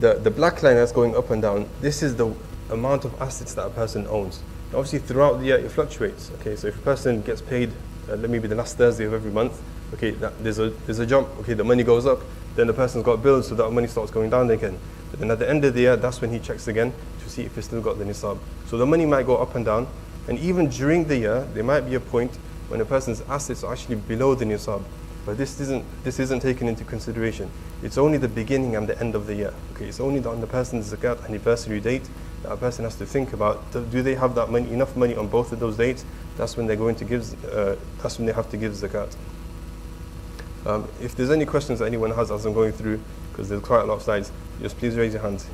The black line that's going up and down, this is the amount of assets that a person owns. Obviously, throughout the year, it fluctuates. Okay, so if a person gets paid, maybe the last Thursday of every month, okay, there's a jump. Okay, the money goes up. Then the person's got bills, so that money starts going down again. But then at the end of the year, that's when he checks again to see if he's still got the nisab. So the money might go up and down, and even during the year, there might be a point when a person's assets are actually below the nisab. But this isn't taken into consideration. It's only the beginning and the end of the year. Okay, it's only on the person's zakat anniversary date that a person has to think about. Do they have that money, enough money on both of those dates? That's when they're going to give. That's when they have to give zakat. If there's any questions that anyone has as I'm going through, because there's quite a lot of slides, just please raise your hands.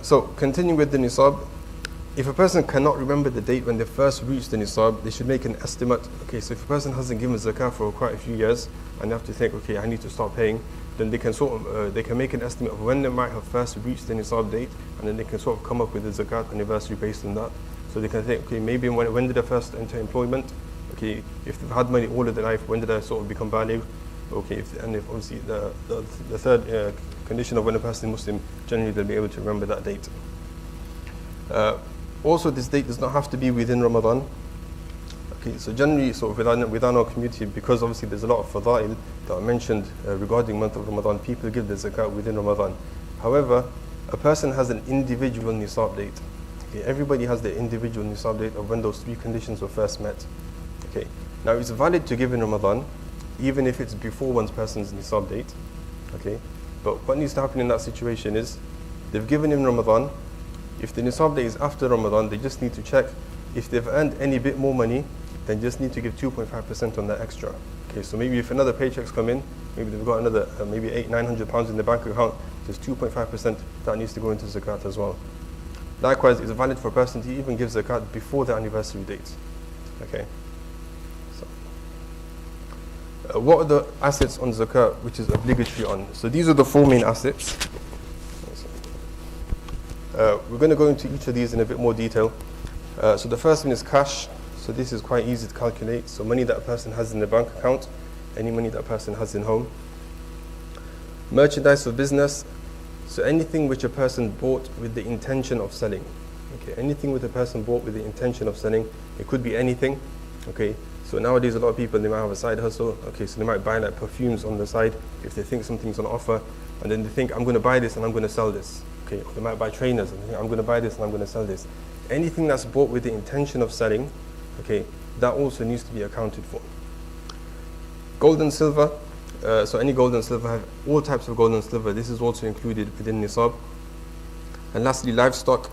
So continuing with the nisab. If a person cannot remember the date when they first reached the nisab, they should make an estimate. Okay, so if a person hasn't given zakah for quite a few years, and they have to think, okay, I need to start paying, then they can they can make an estimate of when they might have first reached the nisab date, and then they can sort of come up with the zakat anniversary based on that. So they can think, okay, maybe when did I first enter employment? Okay, if they've had money all of their life, when did I sort of become baligh? Okay, if obviously the third condition of when a person is Muslim, generally they'll be able to remember that date. Also, this date does not have to be within Ramadan. Okay, so generally, sort of within our community, because obviously there's a lot of fada'il that are mentioned regarding month of Ramadan, people give the zakat within Ramadan. However, a person has an individual nisab date. Okay, everybody has their individual nisab date of when those three conditions were first met. Okay, now it's valid to give in Ramadan, even if it's before one's person's nisab date. Okay, but what needs to happen in that situation is, they've given in Ramadan. If the nisab day is after Ramadan, they just need to check if they've earned any bit more money, then just need to give 2.5% on that extra. Okay, so maybe if another paychecks come in, maybe they've got another maybe £900 in the bank account, just 2.5% that needs to go into zakat as well. Likewise, it's valid for a person to even give zakat before the anniversary date. Okay. So, what are the assets on zakat which is obligatory on? So these are the four main assets. We're going to go into each of these in a bit more detail. So the first one is cash. So this is quite easy to calculate. So money that a person has in the bank account, any money that a person has in home. Merchandise for business. So anything which a person bought with the intention of selling. Okay, anything which a person bought with the intention of selling. It could be anything. Okay, so nowadays a lot of people, they might have a side hustle. Okay, so they might buy like perfumes on the side if they think something's on offer, and then they think, I'm going to buy this and I'm going to sell this. Okay, or they might buy trainers and think, I'm going to buy this and I'm going to sell this. Anything that's bought with the intention of selling, okay, that also needs to be accounted for. Gold and silver. So any gold and silver, have all types of gold and silver. This is also included within nisab. And lastly, livestock.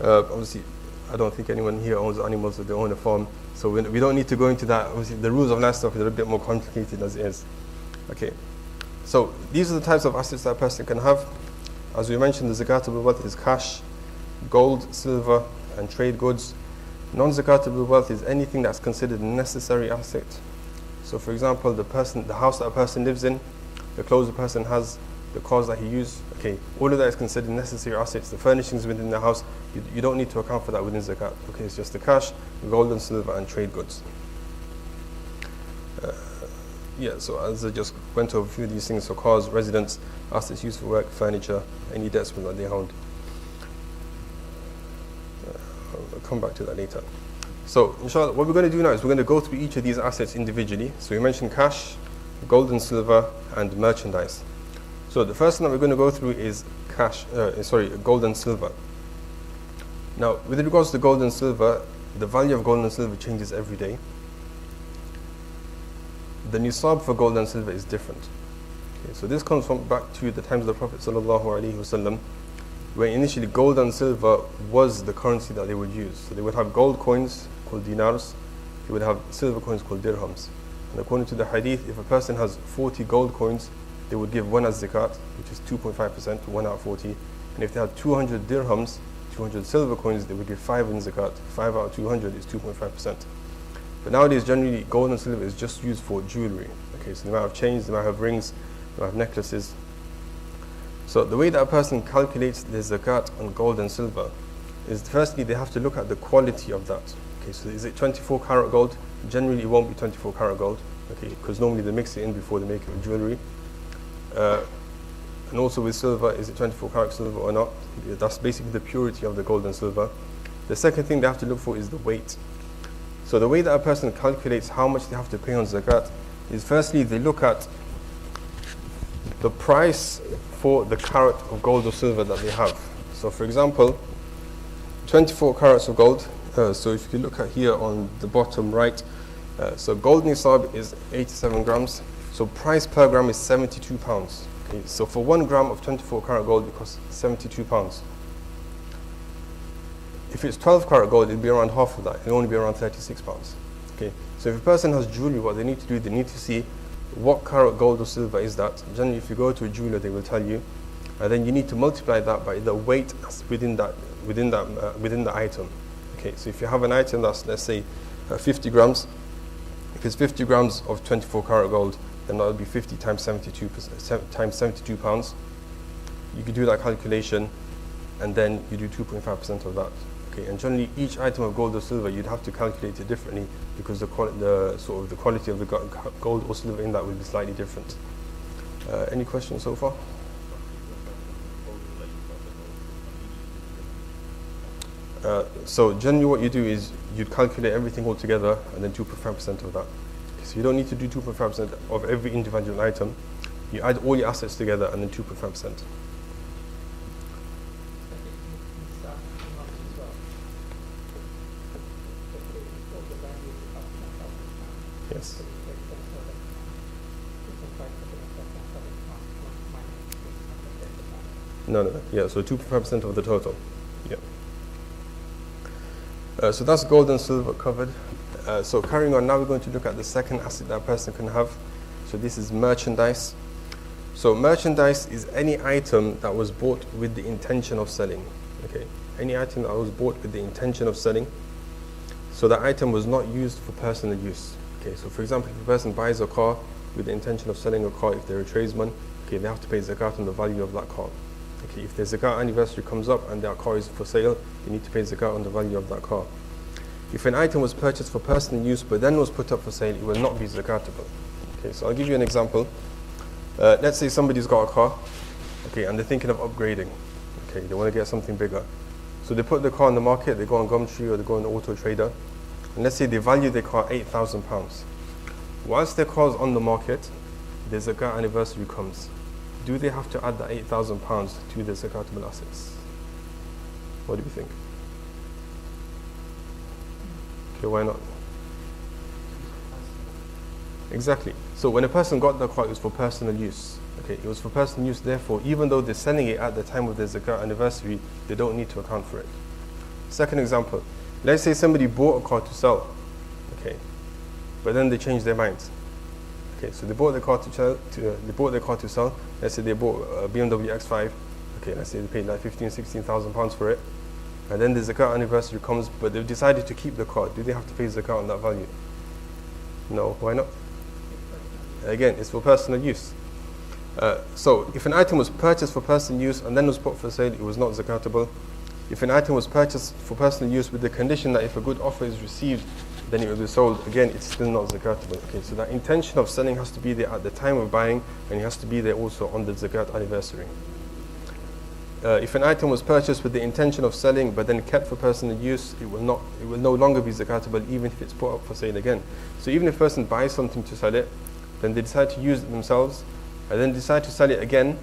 Obviously, I don't think anyone here owns animals or they own a farm, so we don't need to go into that. Obviously, the rules of livestock are a bit more complicated as it is. Okay, so these are the types of assets that a person can have. As we mentioned, the zakatable wealth is cash, gold, silver, and trade goods. Non-zakatable wealth is anything that's considered a necessary asset. So, for example, the house that a person lives in, the clothes the person has, the cars that he uses. Okay, all of that is considered necessary assets. The furnishings within the house, you don't need to account for that within zakat. Okay, it's just the cash, gold and silver, and trade goods. So as I just went over a few of these things, so cars, residence, assets used for work, furniture, any debts that they hold. I'll come back to that later. So inshallah, what we're going to do now is we're going to go through each of these assets individually. So we mentioned cash, gold and silver, and merchandise. So the first one that we're going to go through is gold and silver. Now, with regards to gold and silver, the value of gold and silver changes every day. The nisab for gold and silver is different. Okay, so this comes from back to the times of the Prophet ﷺ, where initially gold and silver was the currency that they would use. So they would have gold coins called dinars, they would have silver coins called dirhams. And according to the hadith, if a person has 40 gold coins, they would give one as zakat, which is 2.5%, 1 out of 40. And if they had 200 dirhams, 200 silver coins, they would give 5 in zakat. 5 out of 200 is 2.5%. But nowadays, generally, gold and silver is just used for jewelry. Okay, so they might have chains, they might have rings, they might have necklaces. So the way that a person calculates the zakat on gold and silver is, firstly, they have to look at the quality of that. Okay, so is it 24 karat gold? Generally, it won't be 24 karat gold. Okay, because normally they mix it in before they make it with jewelry. And also with silver, is it 24 karat silver or not? That's basically the purity of the gold and silver. The second thing they have to look for is the weight. So the way that a person calculates how much they have to pay on zakat is, firstly they look at the price for the carat of gold or silver that they have. So for example, 24 carats of gold. So if you look at here on the bottom right, so gold nisab is 87 grams. So price per gram is 72 pounds. Okay, so for 1 gram of 24 karat gold, it costs 72 pounds. If it's 12 karat gold, it'll be around half of that. It'll only be around 36 pounds. Okay, so if a person has jewelry, what they need to do, they need to see what carat gold or silver is that. Generally, if you go to a jeweler, they will tell you, and then you need to multiply that by the weight within the item. Okay, so if you have an item that's, let's say, 50 grams, if it's 50 grams of 24 karat gold, then that would be 50 times 72 pounds. You could do that calculation, and then you do 2.5% of that. Okay, and generally each item of gold or silver, you'd have to calculate it differently because the quality of the gold or silver in that will be slightly different. Any questions so far? So generally what you do is you'd calculate everything all together and then 2.5% of that. So you don't need to do 2.5% of every individual item. You add all your assets together and then 2.5%. Yes. No. Yeah, so 2.5% of the total. Yeah. So that's gold and silver covered. So carrying on, now we're going to look at the second asset that a person can have. So this is merchandise. So merchandise is any item that was bought with the intention of selling. Okay, any item that was bought with the intention of selling. So that item was not used for personal use. Okay, so for example, if a person buys a car with the intention of selling a car, if they're a tradesman, okay, they have to pay zakat on the value of that car. Okay, if their zakat anniversary comes up and their car is for sale, they need to pay zakat on the value of that car. If an item was purchased for personal use but then was put up for sale, it will not be zakatable. Okay, so I'll give you an example. Let's say somebody's got a car, okay, and they're thinking of upgrading. Okay, they want to get something bigger. So they put the car on the market, they go on Gumtree or they go on Auto Trader, and let's say they value their car £8,000. Whilst their car is on the market, their zakat anniversary comes. Do they have to add that £8,000 to their zakatable assets? What do you think? Okay, why not? Exactly. So when a person got the car, it was for personal use. Okay, it was for personal use. Therefore, even though they're selling it at the time of their zakat anniversary, they don't need to account for it. Second example: let's say somebody bought a car to sell. Okay, but then they changed their minds. Okay, so they bought the car to sell. Let's say they bought a BMW X5. Okay, let's say they paid like £16,000 for it, and then the zakat anniversary comes, but they've decided to keep the car. Do they have to pay zakat on that value? No. Why not? Again, it's for personal use. So if an item was purchased for personal use and then was put for sale, it was not zakatable. If an item was purchased for personal use with the condition that if a good offer is received, then it will be sold, again, it's still not zakatable. Okay, so that intention of selling has to be there at the time of buying, and it has to be there also on the zakat anniversary. If an item was purchased with the intention of selling but then kept for personal use, it will no longer be zakatable, even if it's put up for sale again. So even if a person buys something to sell it, then they decide to use it themselves, and then decide to sell it again.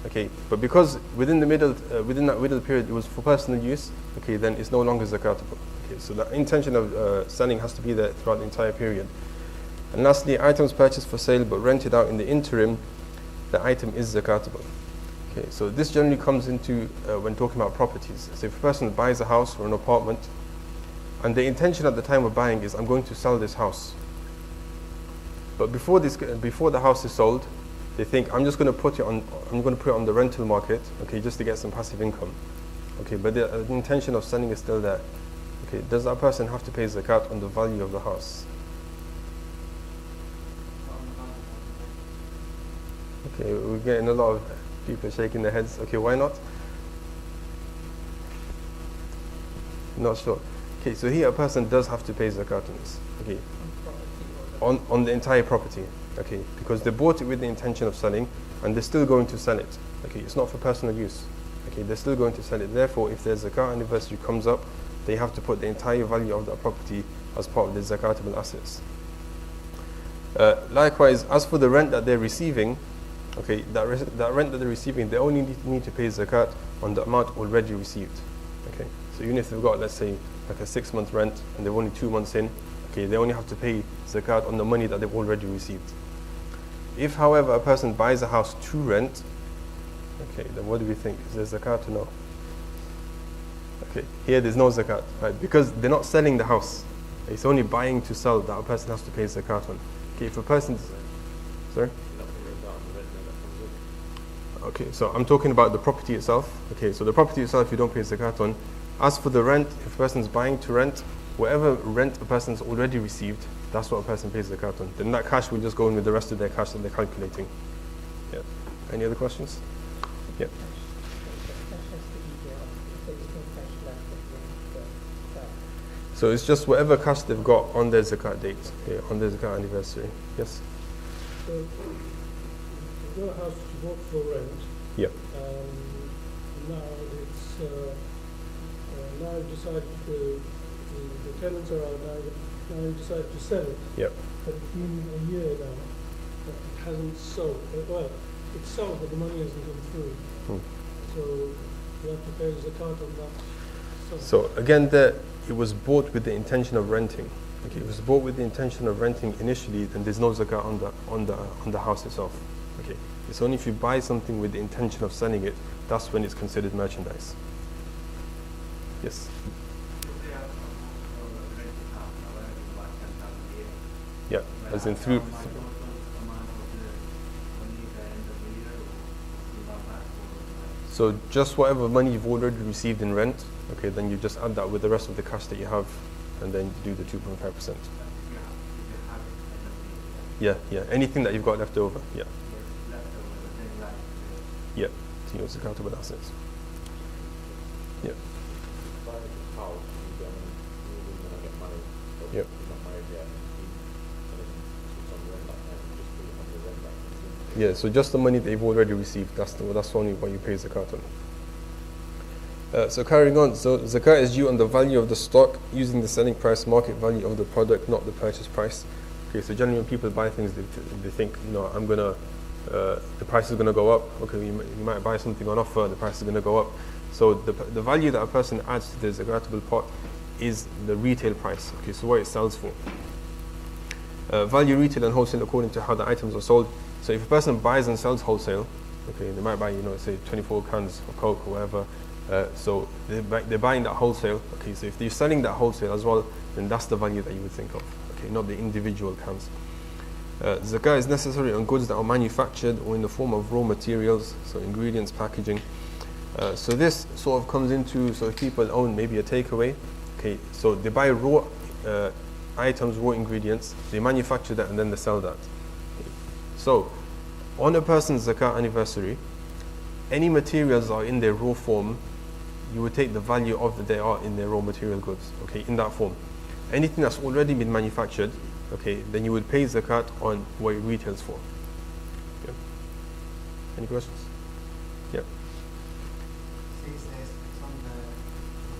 Okay, but because within that middle period it was for personal use, okay, then it's no longer zakatable. Okay, so the intention of selling has to be there throughout the entire period. And lastly, items purchased for sale but rented out in the interim, the item is zakatable. Okay, so this generally comes into when talking about properties. So if a person buys a house or an apartment, and the intention at the time of buying is, I'm going to sell this house. But before the house is sold, they think, I'm going to put it on the rental market, okay, just to get some passive income. Okay, but the intention of selling is still there. Okay, does that person have to pay zakat on the value of the house? Okay, we're getting a lot of people shaking their heads. Okay, why not? Not sure. Okay, so here a person does have to pay zakat on this. Okay, on the entire property. Okay, because they bought it with the intention of selling, and they're still going to sell it. Okay, it's not for personal use. Okay, they're still going to sell it. Therefore, if their zakat anniversary comes up, they have to put the entire value of that property as part of the zakatable assets. Likewise, as for the rent that they're receiving, okay, that rent that they're receiving, they only need to pay zakat on the amount already received. Okay, so even if they've got, let's say, like a 6-month rent and they're only 2 months in, okay, they only have to pay zakat on the money that they've already received. If, however, a person buys a house to rent, okay, then what do we think? Is there zakat or no? Okay, here there's no zakat, right? Because they're not selling the house. It's only buying to sell that a person has to pay zakat on. Okay, if a person's... Sorry? Okay, so I'm talking about the property itself. Okay, so the property itself you don't pay zakat on. As for the rent, if a person's buying to rent, whatever rent a person's already received, that's what a person pays zakat on. Then that cash will just go in with the rest of their cash that they're calculating. Yeah. Any other questions? Yeah. So it's just whatever cash they've got on their zakat date, okay, on their zakat anniversary. Yes? So, you've got a house that you bought for rent. Yeah. Now it's now you've decided the tenants are out now you've decided to sell it. Yeah. But it's been a year now that it hasn't sold. Well, it's sold, but the money hasn't come through. So you have to pay the zakat on that. So again, it was bought with the intention of renting. Okay, it was bought with the intention of renting initially, then there's no zakat on the house itself. Okay, it's only if you buy something with the intention of selling it, that's when it's considered merchandise. Yes. Yeah, as in through. So just whatever money you've already received in rent, okay, then you just add that with the rest of the cash that you have, and then you do the 2.5%. Yeah, anything that you've got left over, yeah. Yeah, to use accountable assets. Yeah. Yeah. Yeah, so just the money that you've already received, that's only what you pay zakat on. So carrying on, so zakat is due on the value of the stock using the selling price, market value of the product, not the purchase price. Okay, so generally when people buy things, they think, the price is gonna go up. Okay, you might buy something on offer, the price is gonna go up. So the value that a person adds to the zakatable pot is the retail price. Okay, so what it sells for. Value retail and wholesale according to how the items are sold. So if a person buys and sells wholesale, okay, they might buy, say 24 cans of Coke or whatever. So they're buying that wholesale. Okay, so if they're selling that wholesale as well, then that's the value that you would think of. Okay, not the individual cans. Zakah is necessary on goods that are manufactured or in the form of raw materials, so ingredients, packaging. So this sort of comes into, so if people own maybe a takeaway, okay, so they buy raw items, raw ingredients, they manufacture that and then they sell that. Okay. So on a person's zakat anniversary, any materials are in their raw form, you would take the value of that they are in their raw material goods, okay, in that form. Anything that's already been manufactured, okay, then you would pay zakat on what it retails for. Okay. Any questions? Yeah. Says there's on the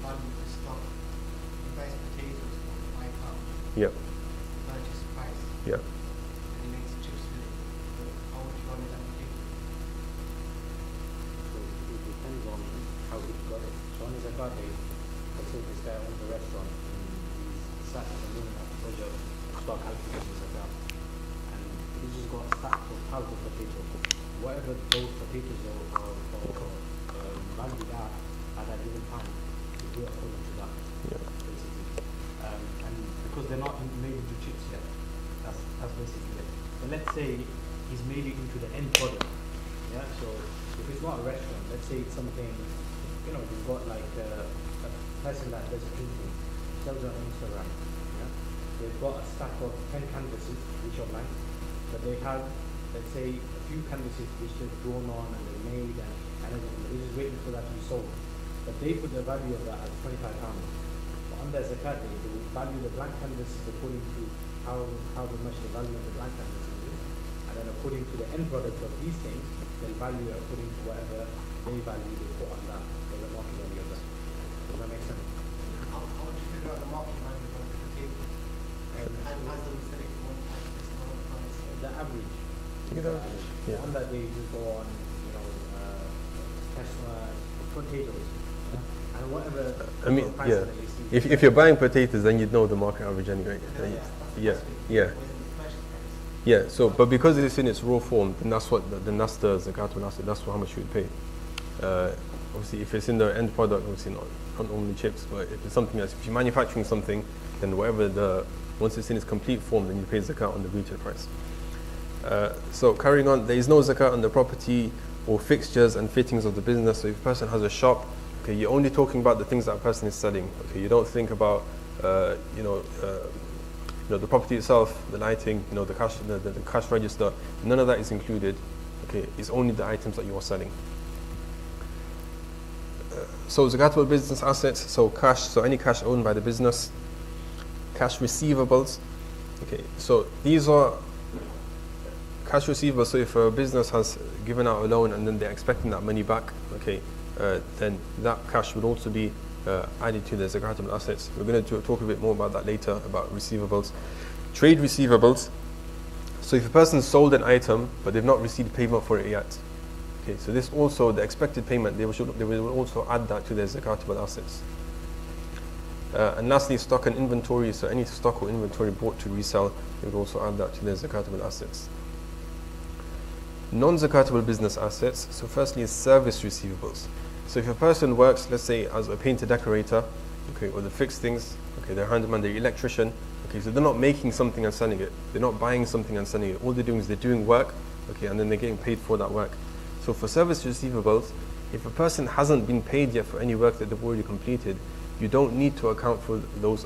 value of the stock, you buy potatoes for £5. Yeah. Purchase price. Yeah. And he makes chips with it. How would you order that potato? So it depends on how he got it. So on his zakat day, let's say this guy owns a restaurant and he's sat at the room at the project, start calculating his zakat. And he's just got a stack of piles of potatoes. Whatever those potatoes are valued at that given time, you do it according to that, Yeah. basically. And because they're not made into chips yet, that's basically it. But let's say he's made it into the end product. Yeah, so if it's not a restaurant, let's say it's something, you've got like a person that does painting, sells it on Instagram. Yeah, they've got a stack of 10 canvases which are blank, but they have, let's say, a few canvases which they've drawn on and they've made and everything. They're just waiting for that to be sold. But they put the value of that at £25. But on their zakat day, they will value the blank canvases according to how much the value of the blank canvases is. And then according to the end product of these things, they'll value it according to whatever they value they put on that, or the market value of that. Does that make sense? How would you figure out the market value of the potato? And as them select one price, this one price. The average. You know, yeah. On that day you go on, you know, potatoes. And whatever I mean, price yeah. that you see. If you're buying potatoes, then you'd know the market average anyway. Yeah. Yeah. So, but because it's in its raw form, then that's the zakat will ask. That's how much you would pay. Obviously, if it's in the end product, obviously not only chips, but if it's something else, if you're manufacturing something, then once it's in its complete form, then you pay zakat on the retail price. So carrying on, there is no zakat on the property or fixtures and fittings of the business. So if a person has a shop, okay, you're only talking about the things that a person is selling. Okay, you don't think about the property itself, the lighting, the cash register. None of that is included. Okay, it's only the items that you are selling. So zakatable business assets, so cash, so any cash owned by the business, cash receivables. Okay, so these are cash receivables. So if a business has given out a loan and then they're expecting that money back, okay, then that cash would also be added to the zakatable assets. We're going to talk a bit more about that later, about receivables. Trade receivables. So if a person sold an item but they've not received payment for it yet, okay, so this also, the expected payment, they will also add that to their zakatable assets. And lastly, stock and inventory. So any stock or inventory bought to resell, they would also add that to their zakatable assets. Non-zakatable business assets. So firstly is service receivables. So if a person works, let's say, as a painter decorator, okay, or the fix things, okay, they're a handyman, they're electrician, okay, so they're not making something and selling it. They're not buying something and selling it. All they're doing is they're doing work, okay, and then they're getting paid for that work. So for service receivables, if a person hasn't been paid yet for any work that they've already completed, you don't need to account for those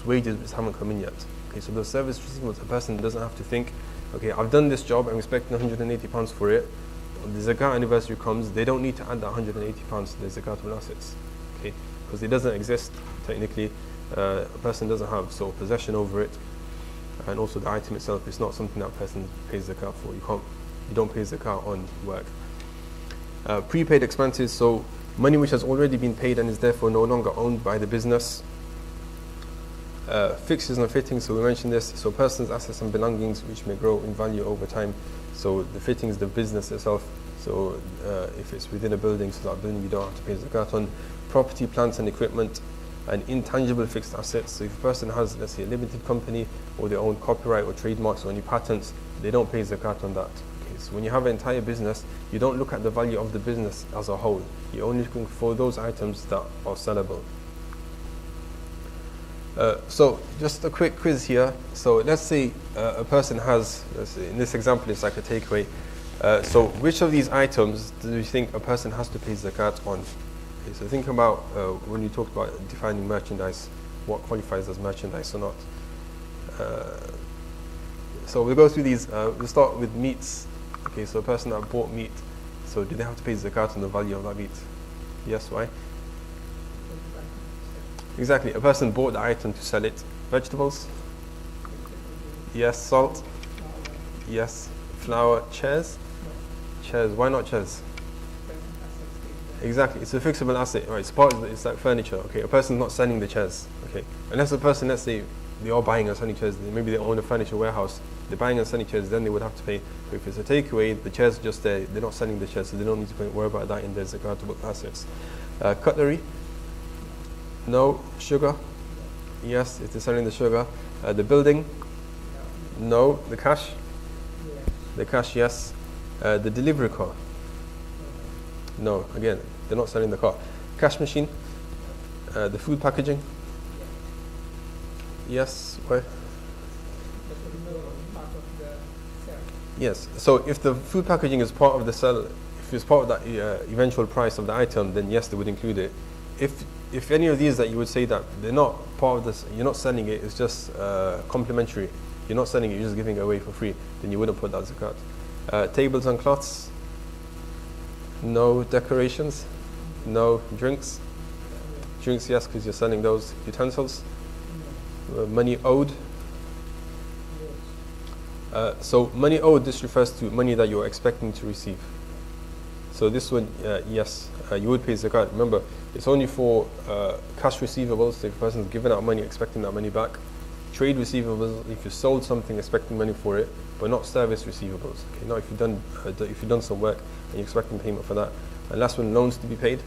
wages which haven't come in yet. Okay, so those service receivables, a person doesn't have to think, okay, I've done this job, I'm expecting £180 for it. When the zakat anniversary comes, they don't need to add that £180 to their zakatable assets, okay, because it doesn't exist technically. A person doesn't have sole possession over it, and also the item itself is not something that a person pays zakat for. You don't pay zakat on work. Prepaid expenses, so money which has already been paid and is therefore no longer owned by the business. Fixtures and fittings, so we mentioned this, so persons, assets and belongings which may grow in value over time. So the fittings, the business itself, so if it's within a building, so that building you don't have to pay zakat on. Property, plants and equipment, and intangible fixed assets. So if a person has, let's say, a limited company, or they own copyright or trademarks or any patents, they don't pay zakat on that. Okay, so when you have an entire business, you don't look at the value of the business as a whole. You're only looking for those items that are sellable. So just a quick quiz here. So let's say a person has, let's say in this example it's like a takeaway. So which of these items do you think a person has to pay zakat on? Okay, so think about when you talked about defining merchandise, what qualifies as merchandise or not. So we'll go through these. We'll start with meats. Okay, so a person that bought meat, so do they have to pay zakat on the value of that meat? Yes, why? Exactly, a person bought the item to sell it. Vegetables? Yes. Salt? Yes. Flour? Chairs? Chairs. Why not chairs? Exactly, it's a fixable asset, right? It's like furniture. Okay, a person's not selling the chairs. Okay, unless a person, let's say, they are buying and selling chairs. Maybe they own a furniture warehouse. They're buying and selling chairs. Then they would have to pay. But if it's a takeaway, the chairs are just there. They're not selling the chairs, so they don't need to worry about that in their zakatable assets. Cutlery? No. Sugar? Yes, if they're selling the sugar. The building? No. The cash? The cash, yes. The delivery car? No. Again, they're not selling the car. Cash machine? The food packaging? Yes. Why? Yes. So if the food packaging is part of the sell, if it's part of that eventual price of the item, then yes, they would include it. If any of these that you would say that they're not part of this, you're not selling it, it's just complimentary. You're not selling it, you're just giving it away for free, then you wouldn't put that zakat. Tables and cloths? No. Decorations? No. Drinks? Drinks, yes, because you're selling those. Utensils? Money owed? So money owed, this refers to money that you're expecting to receive. So this one, yes, you would pay zakat. Remember, it's only for cash receivables, so if a person's given out money expecting that money back. Trade receivables, if you sold something expecting money for it, but not service receivables. Okay, now if you've done some work and you're expecting payment for that. And last one, loans to be paid.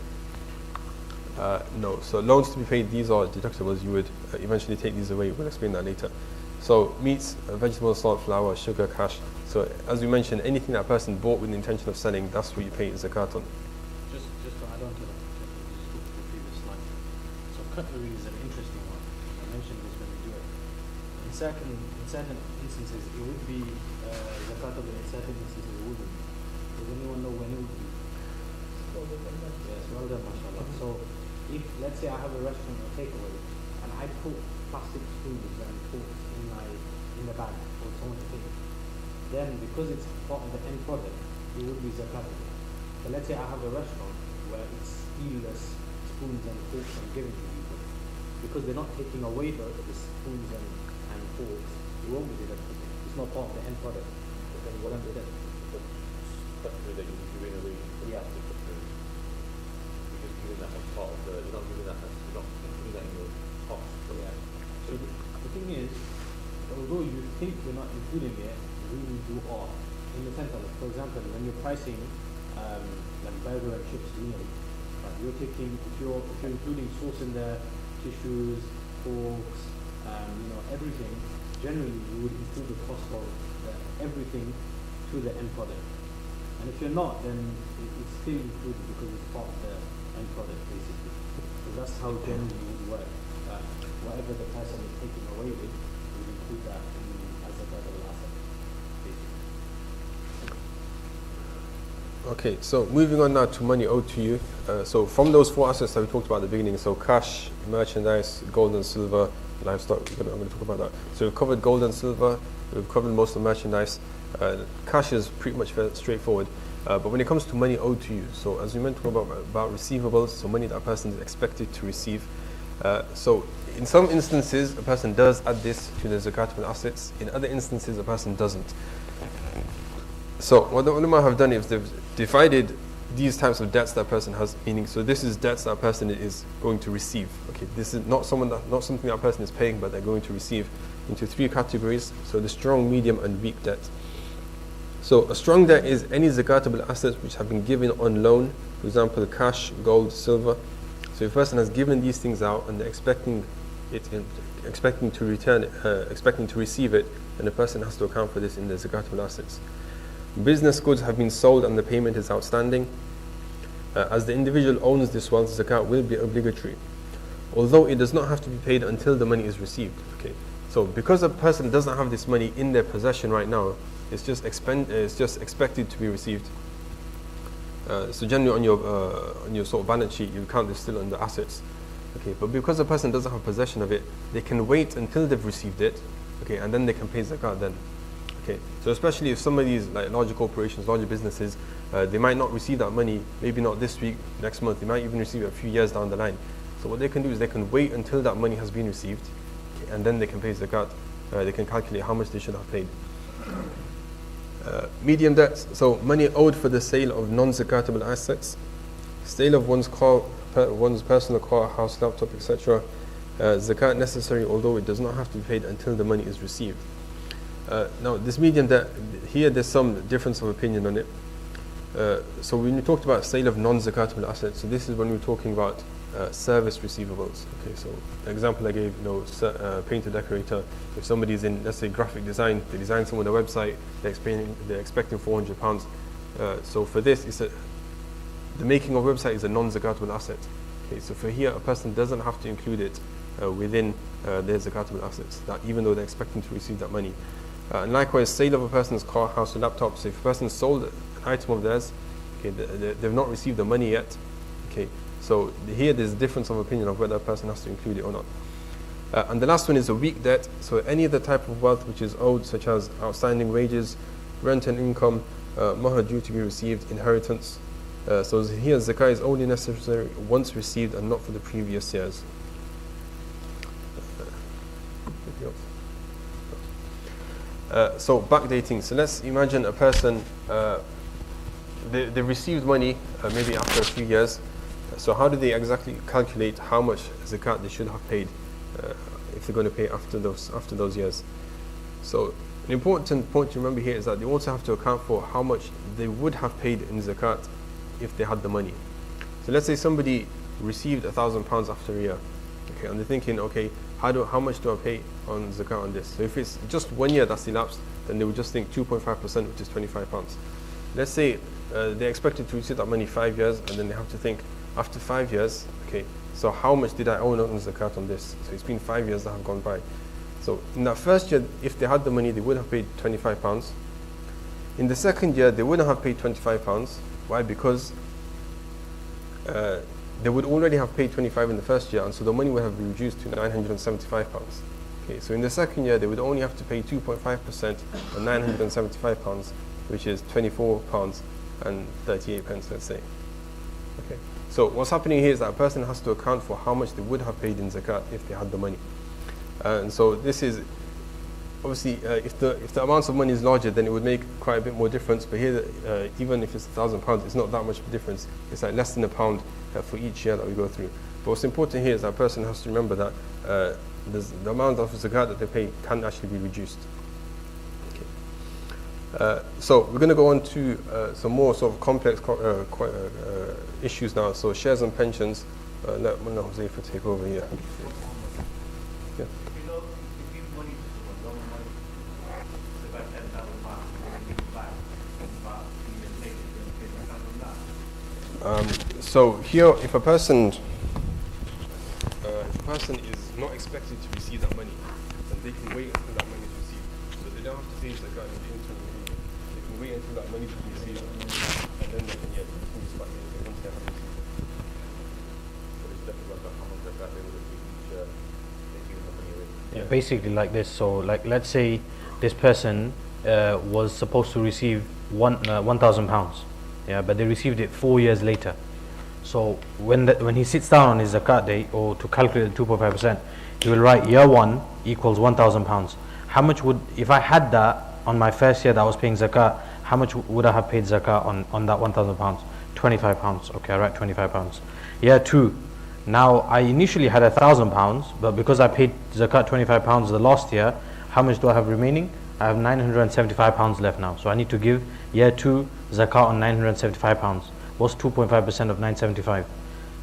No, so loans to be paid, these are deductibles. You would eventually take these away. We'll explain that later. So meats, vegetables, salt, flour, sugar, cash. So as we mentioned, anything that person bought with the intention of selling, that's what you pay zakat on. Just to add on to that, just go to the previous slide. So cutlery is an interesting one. I mentioned this when we do it. In certain instances, it would be zakatable. In certain instances, it wouldn't. Does anyone know when it would be? Yes, well done, mashallah. So if, let's say I have a restaurant or takeaway, and I put plastic spoons and forks in the bag for someone to take, then because it's part of the end product, it would be zakatable. But let's say I have a restaurant where it's steelless spoons and forks I'm giving to people, because they're not taking away the spoons and forks, it won't be deductible. It's not part of the end product. But then what I'm doing, Cutlery that you're giving away for Yeah. plastic cutlery. You're just giving that as part of the, you're not giving that as, you're not including that in your cost. yeah. So the thing is, although you think you're not including it, really you are. In the sense of, for example, when you're pricing like burger and chips meal, you're taking, if you're including sauce in there, tissues, forks, everything, generally you would include the cost of everything to the end product. And if you're not, then it's still included because it's part of the end product basically. So that's how generally it would work. Whatever the person is taking away with, we would include that as a valuable asset, basically. Okay, so moving on now to money owed to you. So from those four assets that we talked about at the beginning, so cash, merchandise, gold and silver, livestock, I'm going to talk about that. So we've covered gold and silver, we've covered most of merchandise. Cash is pretty much very straightforward. But when it comes to money owed to you, so as we mentioned about receivables, so money that a person is expected to receive. So in some instances, a person does add this to the zakatable assets. In other instances, a person doesn't. So what the ulama have done is they've divided these types of debts that a person has, meaning, so this is debts that a person is going to receive. Okay, this is not something that a person is paying, but they're going to receive, into three categories. So the strong, medium, and weak debt. So a strong debt is any zakatable assets which have been given on loan, for example, cash, gold, silver. So if a person has given these things out and they're expecting to return it, expecting to receive it, then the person has to account for this in the zakatable assets. Business goods have been sold and the payment is outstanding. As the individual owns this wealth, zakat will be obligatory, although it does not have to be paid until the money is received. Okay, so because a person doesn't have this money in their possession right now, it's just expected to be received. So generally on your sort of balance sheet, you count this still under assets. Okay, but because a person doesn't have possession of it, they can wait until they've received it. Okay, and then they can pay zakat then. Okay, so especially if some of these like larger corporations, larger businesses, they might not receive that money, maybe not this week, next month, they might even receive it a few years down the line. So what they can do is they can wait until that money has been received, okay, and then they can pay zakat. They can calculate how much they should have paid. Medium debts, so money owed for the sale of non-zakatable assets, sale of one's car, one's personal car, house, laptop, etc. Zakat necessary, although it does not have to be paid until the money is received. Now, this medium debt, here there's some difference of opinion on it. So when we talked about sale of non-zakatable assets, so this is when we're talking about service receivables. Okay, so the example I gave, painter, decorator, if somebody's in, let's say, graphic design, they design someone a website, they're expecting £400. So for this, the making of a website is a non-zakatable asset. Okay, so for here, a person doesn't have to include it within their zakatable assets, that even though they're expecting to receive that money. And likewise, sale of a person's car, house, or laptop. So if a person sold an item of theirs, okay, they've not received the money yet. Okay, so here there's a difference of opinion of whether a person has to include it or not. And the last one is a weak debt. So any other type of wealth which is owed, such as outstanding wages, rent and income, mahar due to be received, inheritance. So here zakah is only necessary once received and not for the previous years. So backdating. So let's imagine a person, they received money maybe after a few years. So how do they exactly calculate how much zakat they should have paid if they're going to pay after those years? So an important point to remember here is that they also have to account for how much they would have paid in zakat if they had the money. So let's say somebody received £1,000 after a year, okay, and they're thinking, okay, how much do I pay on zakat on this? So if it's just 1 year that's elapsed, then they would just think 2.5%, which is £25. Let's say they're expected to receive that money 5 years, and then they have to think, after 5 years, okay, so how much did I owe on zakat on this? So it's been 5 years that have gone by. So in that first year, if they had the money, they would have paid £25. In the second year, they wouldn't have paid £25. Why? Because they would already have paid 25 in the first year, and so the money would have been reduced to £975. Okay, so in the second year, they would only have to pay 2.5% on £975, which is £24 and 38 pence, let's say. Okay. So what's happening here is that a person has to account for how much they would have paid in zakat if they had the money. And so this is obviously if the amounts of money is larger, then it would make quite a bit more difference. But here, even if it's £1,000, it's not that much of a difference. It's like less than £1 for each year that we go through. But what's important here is that a person has to remember that the amount of zakat that they pay can actually be reduced. Okay. So we're going to go on to some more sort of complex issues now. So shares and pensions. Let Moulana Huzaifa take over here. Yeah. So here, if a person is not expected to receive that money, then they can wait until that money is received. So they don't have to save zakat in the interim period. They can wait until that money is received, and then they can use back in once they have received it. So it's definitely about how much zakat they would have been each they've given the money away. Yeah, basically like this. So like let's say this person was supposed to receive £1,000, yeah, but they received it 4 years later. So when he sits down on his zakat day, or to calculate the 2.5%, he will write year 1 equals £1,000. How much would, if I had that on my first year that I was paying zakat, how much would I have paid zakat on that £1,000? £25. Okay, I write £25. Year 2, now I initially had £1,000, but because I paid zakat £25 the last year, how much do I have remaining? I have £975 left now. So I need to give year 2 zakat on £975. What's 2.5% of 975?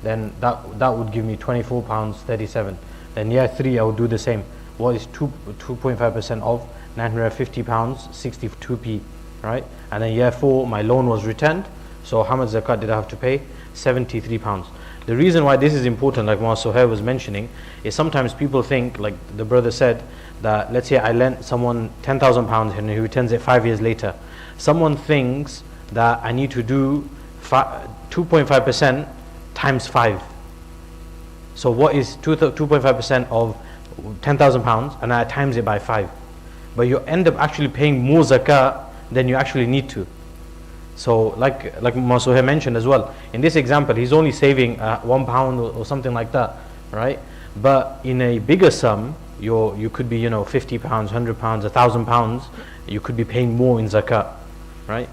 Then that would give me £24.37. Then year 3 I would do the same. What is 2.5% of 950 pounds 62p, right? And then year 4 my loan was returned. So how much zakat did I have to pay? 73 pounds. The reason why this is important, like Moulana Suhayr was mentioning, is sometimes people think, like the brother said, that let's say I lent someone £10,000 and he returns it 5 years later. Someone thinks that I need to do 2.5% times 5. So what is 2.5% of £10,000, and I times it by 5? But you end up actually paying more zakat than you actually need to. So like Moulana Suhayr mentioned as well, in this example he's only saving £1 or something like that, right? But in a bigger sum, you could be £50, £100, £1,000. You could be paying more in zakat, right?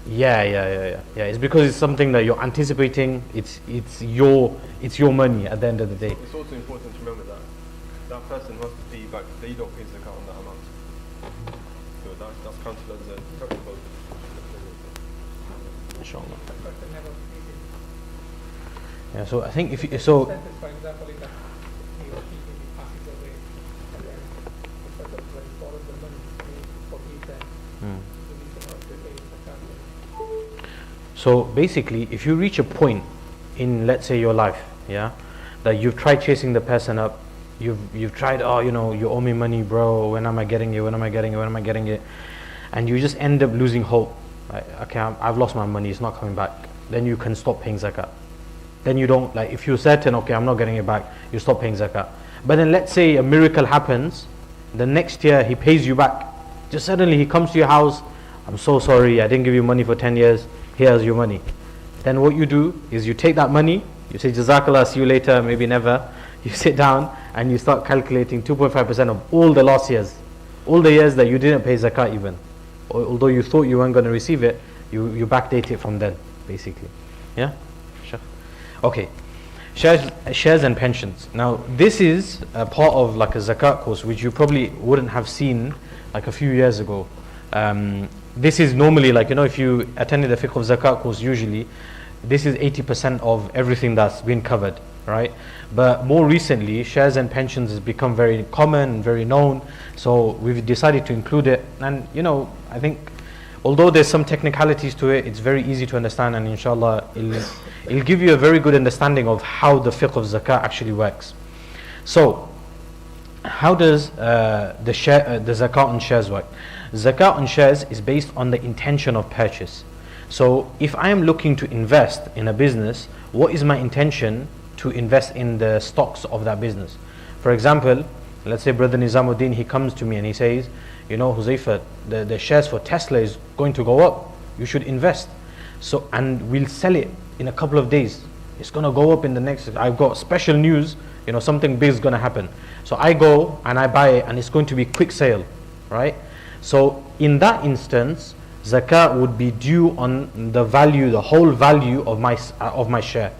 Yeah. It's because it's something that you're anticipating. It's your money at the end of the day. It's also important to remember that person has to pay back. They don't pay zakat on that amount. So that's counted as a capital. Inshallah. But they never paid it. Yeah. So I think if you, For so. example, if he or she maybe passes away, and then because of when he borrowed the money to forgive them, so we cannot pay zakat. So basically, if you reach a point in, let's say, your life, yeah, that you've tried chasing the person up, you've tried, you owe me money, bro. When am I getting it? When am I getting it? When am I getting it? And you just end up losing hope. Like, okay, I've lost my money. It's not coming back. Then you can stop paying zakat. Then you don't, like, if you're certain, okay, I'm not getting it back, you stop paying zakat. But then let's say a miracle happens, the next year he pays you back. Just suddenly he comes to your house, I'm so sorry, I didn't give you money for 10 years, here's your money. Then what you do is you take that money, you say Jazakallah, see you later, maybe never. you sit down and you start calculating 2.5% of all the last years, all the years that you didn't pay zakat even. Although you thought you weren't going to receive it, you backdate it from then, basically. Yeah? Sure. Okay. Shares and pensions. Now, this is a part of like a zakat course, which you probably wouldn't have seen like a few years ago. This is normally like, if you attended the Fiqh of Zakat course, usually, this is 80% of everything that's been covered, right? But more recently, shares and pensions has become very common, very known. So we've decided to include it. And, I think, although there's some technicalities to it, it's very easy to understand, and inshallah, it'll give you a very good understanding of how the Fiqh of Zakat actually works. So, how does the zakat on shares work? Zakat on shares is based on the intention of purchase. So if I am looking to invest in a business, what is my intention to invest in the stocks of that business? For example, let's say Brother Nizamuddin, he comes to me and he says, Huzaifa, the shares for Tesla is going to go up. You should invest. So, and we'll sell it in a couple of days. It's going to go up in the next, I've got special news, something big is going to happen. So I go and I buy it and it's going to be quick sale, right? So in that instance, zakat would be due on the value, the whole value of my share,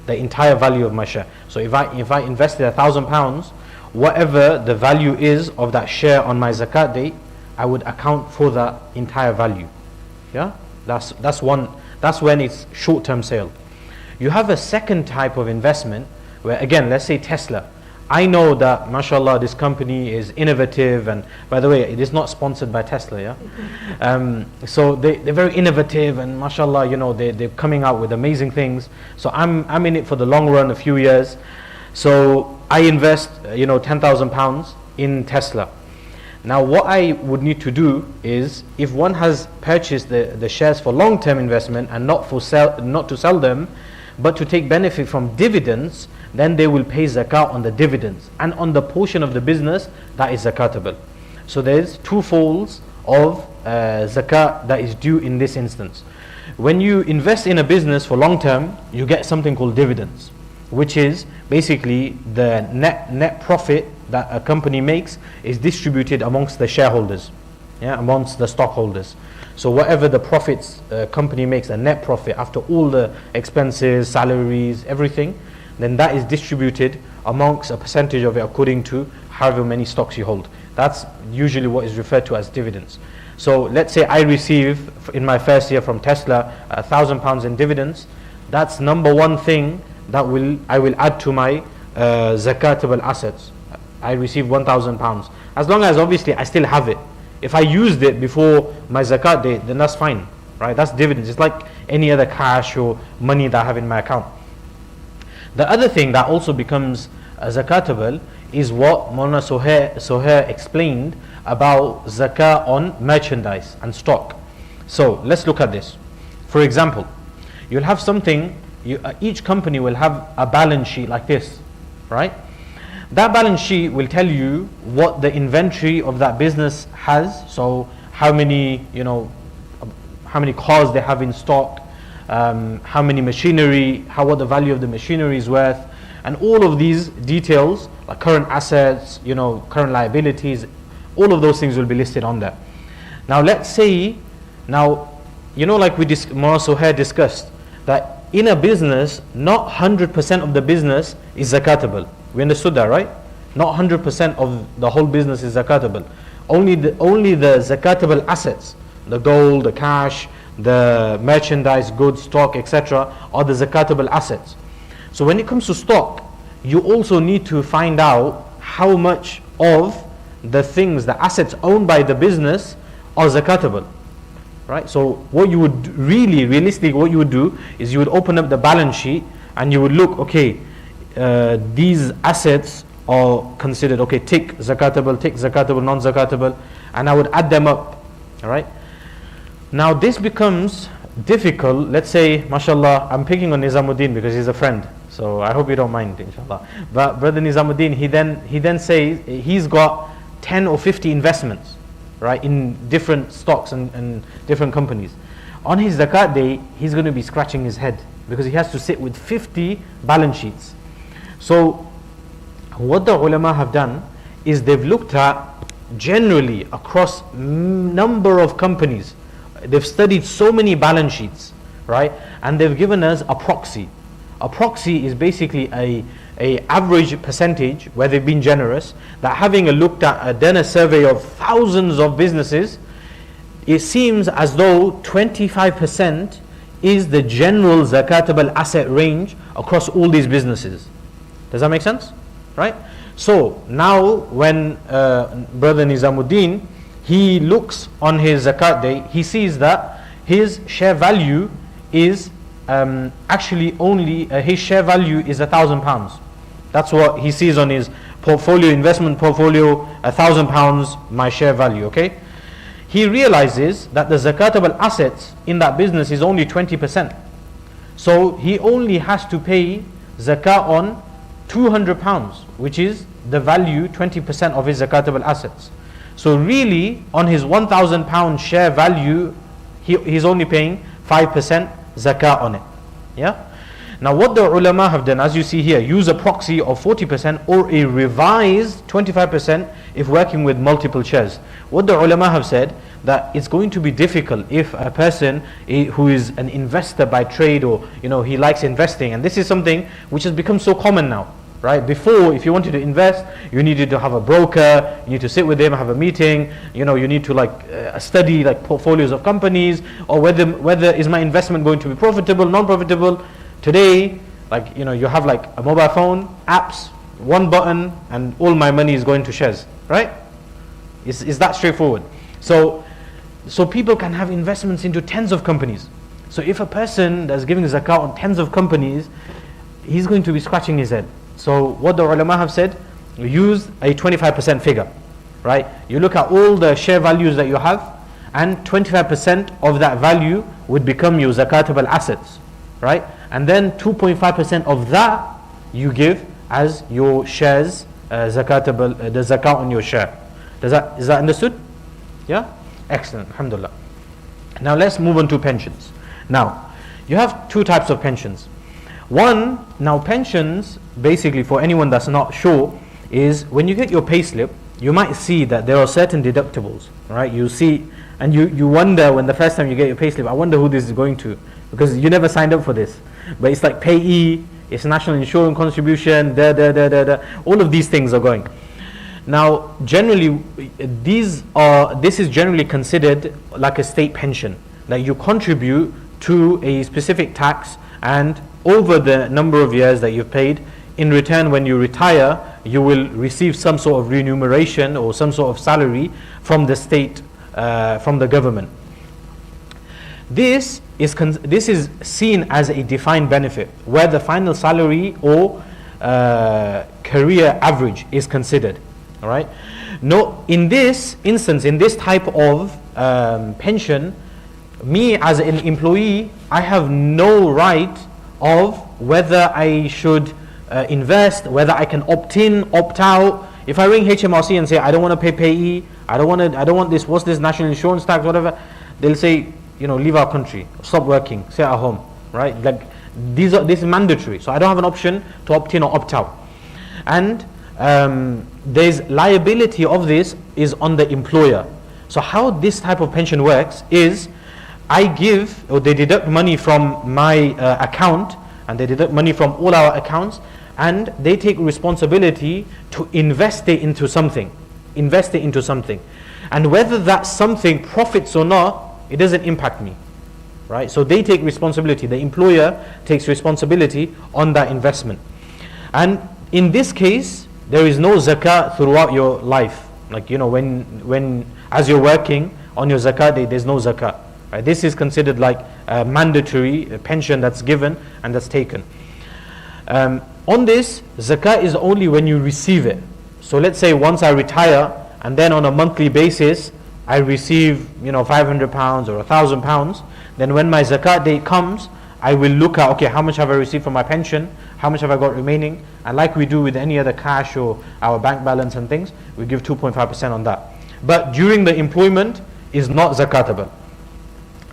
the entire value of my share. So if I invested £1,000, whatever the value is of that share on my zakat date, I would account for that entire value. Yeah, that's one. That's when it's short-term sale. You have a second type of investment where, again, let's say Tesla. I know that, mashallah, this company is innovative, and by the way, it is not sponsored by Tesla, yeah? So they're very innovative, and mashallah, they're coming out with amazing things. So I'm in it for the long run, a few years. So I invest, £10,000 in Tesla. Now what I would need to do is, if one has purchased the shares for long-term investment and not to sell them, but to take benefit from dividends, then they will pay zakat on the dividends and on the portion of the business that is zakatable. So there's two folds of zakat that is due in this instance. When you invest in a business for long term, you get something called dividends, which is basically the net profit that a company makes is distributed amongst the shareholders, amongst the stockholders. So whatever the profits company makes, a net profit after all the expenses, salaries, everything, then that is distributed amongst a percentage of it according to however many stocks you hold. That's usually what is referred to as dividends. So let's say I receive in my first year from Tesla £1,000 in dividends. That's number one thing that I will add to my zakatable assets. I receive £1,000. As long as obviously I still have it. If I used it before my zakat date, then that's fine, right? That's dividends. It's like any other cash or money that I have in my account. The other thing that also becomes zakatable is what Moulana Suhayr explained about zakat on merchandise and stock. So let's look at this. For example, you'll have something, each company will have a balance sheet like this, right? That balance sheet will tell you what the inventory of that business has. So how many cars they have in stock, how many machinery, what the value of the machinery is worth, and all of these details, like current assets, current liabilities, all of those things will be listed on there. Now let's say, like Moulana Suhayr discussed, that in a business, not 100% of the business is zakatable. We understood that, right? Not 100% of the whole business is zakatable. Only the zakatable assets, the gold, the cash, the merchandise, goods, stock, etc. are the zakatable assets. So when it comes to stock, you also need to find out how much of the things, the assets owned by the business are zakatable. Right? So what you would realistically, what you would do is you would open up the balance sheet and you would look, okay, these assets are considered, okay, tick zakatable, non-zakatable, and I would add them up. All right. Now this becomes difficult. Let's say, mashallah, I'm picking on Nizamuddin because he's a friend, so I hope you don't mind, inshallah. But Brother Nizamuddin, he then says he's got 10 or 50 investments, right, in different stocks and different companies. On his zakat day, he's going to be scratching his head because he has to sit with 50 balance sheets. So what the ulama have done is they've looked at generally across number of companies. They've studied so many balance sheets, right? And they've given us a proxy. A proxy is basically a average percentage where they've been generous, that having done a survey of thousands of businesses, it seems as though 25% is the general zakatable asset range across all these businesses. Does that make sense? Right? So now when Brother Nizamuddin, he looks on his zakat day, he sees that his share value is actually only, his share value is £1,000. That's what he sees on his portfolio, investment portfolio, £1,000 my share value, okay? He realizes that the zakatable assets in that business is only 20%. So he only has to pay zakat on £200, which is the value, 20% of his zakatable assets. So really, on his £1,000 share value, he's only paying 5% zakat on it. Yeah? Now what the ulama have done, as you see here, use a proxy of 40% or a revised 25% if working with multiple shares. What the ulama have said, that it's going to be difficult if a person who is an investor by trade, or he likes investing, and this is something which has become so common now, right? Before, if you wanted to invest, you needed to have a broker, you need to sit with him, have a meeting, you need to study portfolios of companies, or whether is my investment going to be profitable, non-profitable. Today, you have a mobile phone, apps, one button, and all my money is going to shares, right? It's that straightforward. So people can have investments into tens of companies. So if a person that's giving zakat on tens of companies, he's going to be scratching his head. So what the ulama have said, use a 25% figure, right? You look at all the share values that you have, and 25% of that value would become your zakatable assets, right? And then 2.5% of that you give as your shares, the zakat on your share. Is that understood? Yeah? Excellent, alhamdulillah. Now let's move on to pensions. Now, you have two types of pensions. One, now pensions, basically for anyone that's not sure, is when you get your payslip, you might see that there are certain deductibles, right? You see, and you wonder when the first time you get your payslip, I wonder who this is going to, because you never signed up for this. But it's like payee, it's national insurance contribution, all of these things are going. Now, generally, this is generally considered like a state pension, that you contribute to a specific tax, and over the number of years that you've paid, in return, when you retire, you will receive some sort of remuneration or some sort of salary from the state, from the government. This is seen as a defined benefit, where the final salary or career average is considered. All right. No, in this instance, in this type of pension, me as an employee, I have no right of whether I should invest, whether I can opt in, opt out. If I ring HMRC and say I don't want to pay payee, I don't want this. What's this national insurance tax, whatever? They'll say, leave our country, stop working, stay at home, right? This is mandatory, so I don't have an option to opt in or opt out. And there's liability of this is on the employer. So how this type of pension works is, I give, or they deduct money from my account, and they deduct money from all our accounts, and they take responsibility to invest it into something. And whether that something profits or not, it doesn't impact me, right? So they take responsibility, the employer takes responsibility on that investment. And in this case, there is no zakat throughout your life. When as you're working on your zakat day, there's no zakat. Right? This is considered like a mandatory pension that's given and that's taken. On this, zakat is only when you receive it. So let's say once I retire, and then on a monthly basis, I receive £500 or £1,000. Then when my zakat date comes, I will look at, okay, how much have I received from my pension? How much have I got remaining? And like we do with any other cash or our bank balance and things, we give 2.5% on that. But during the employment is not zakatable.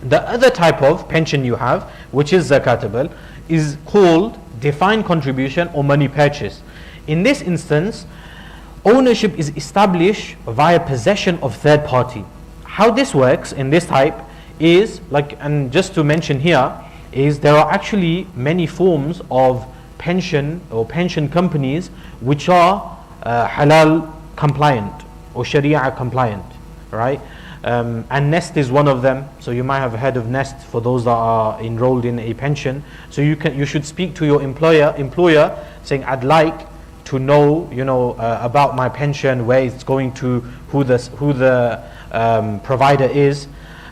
The other type of pension you have, which is zakatable, is called defined contribution or money purchase. In this instance, ownership is established via possession of third party. How this works in this type is like, and just to mention here, is there are actually many forms of pension or pension companies which are halal compliant or sharia compliant, right? And Nest is one of them. So you might have heard of Nest for those that are enrolled in a pension. So you should speak to your employer saying, I'd like to know, about my pension, where it's going to, who the provider is,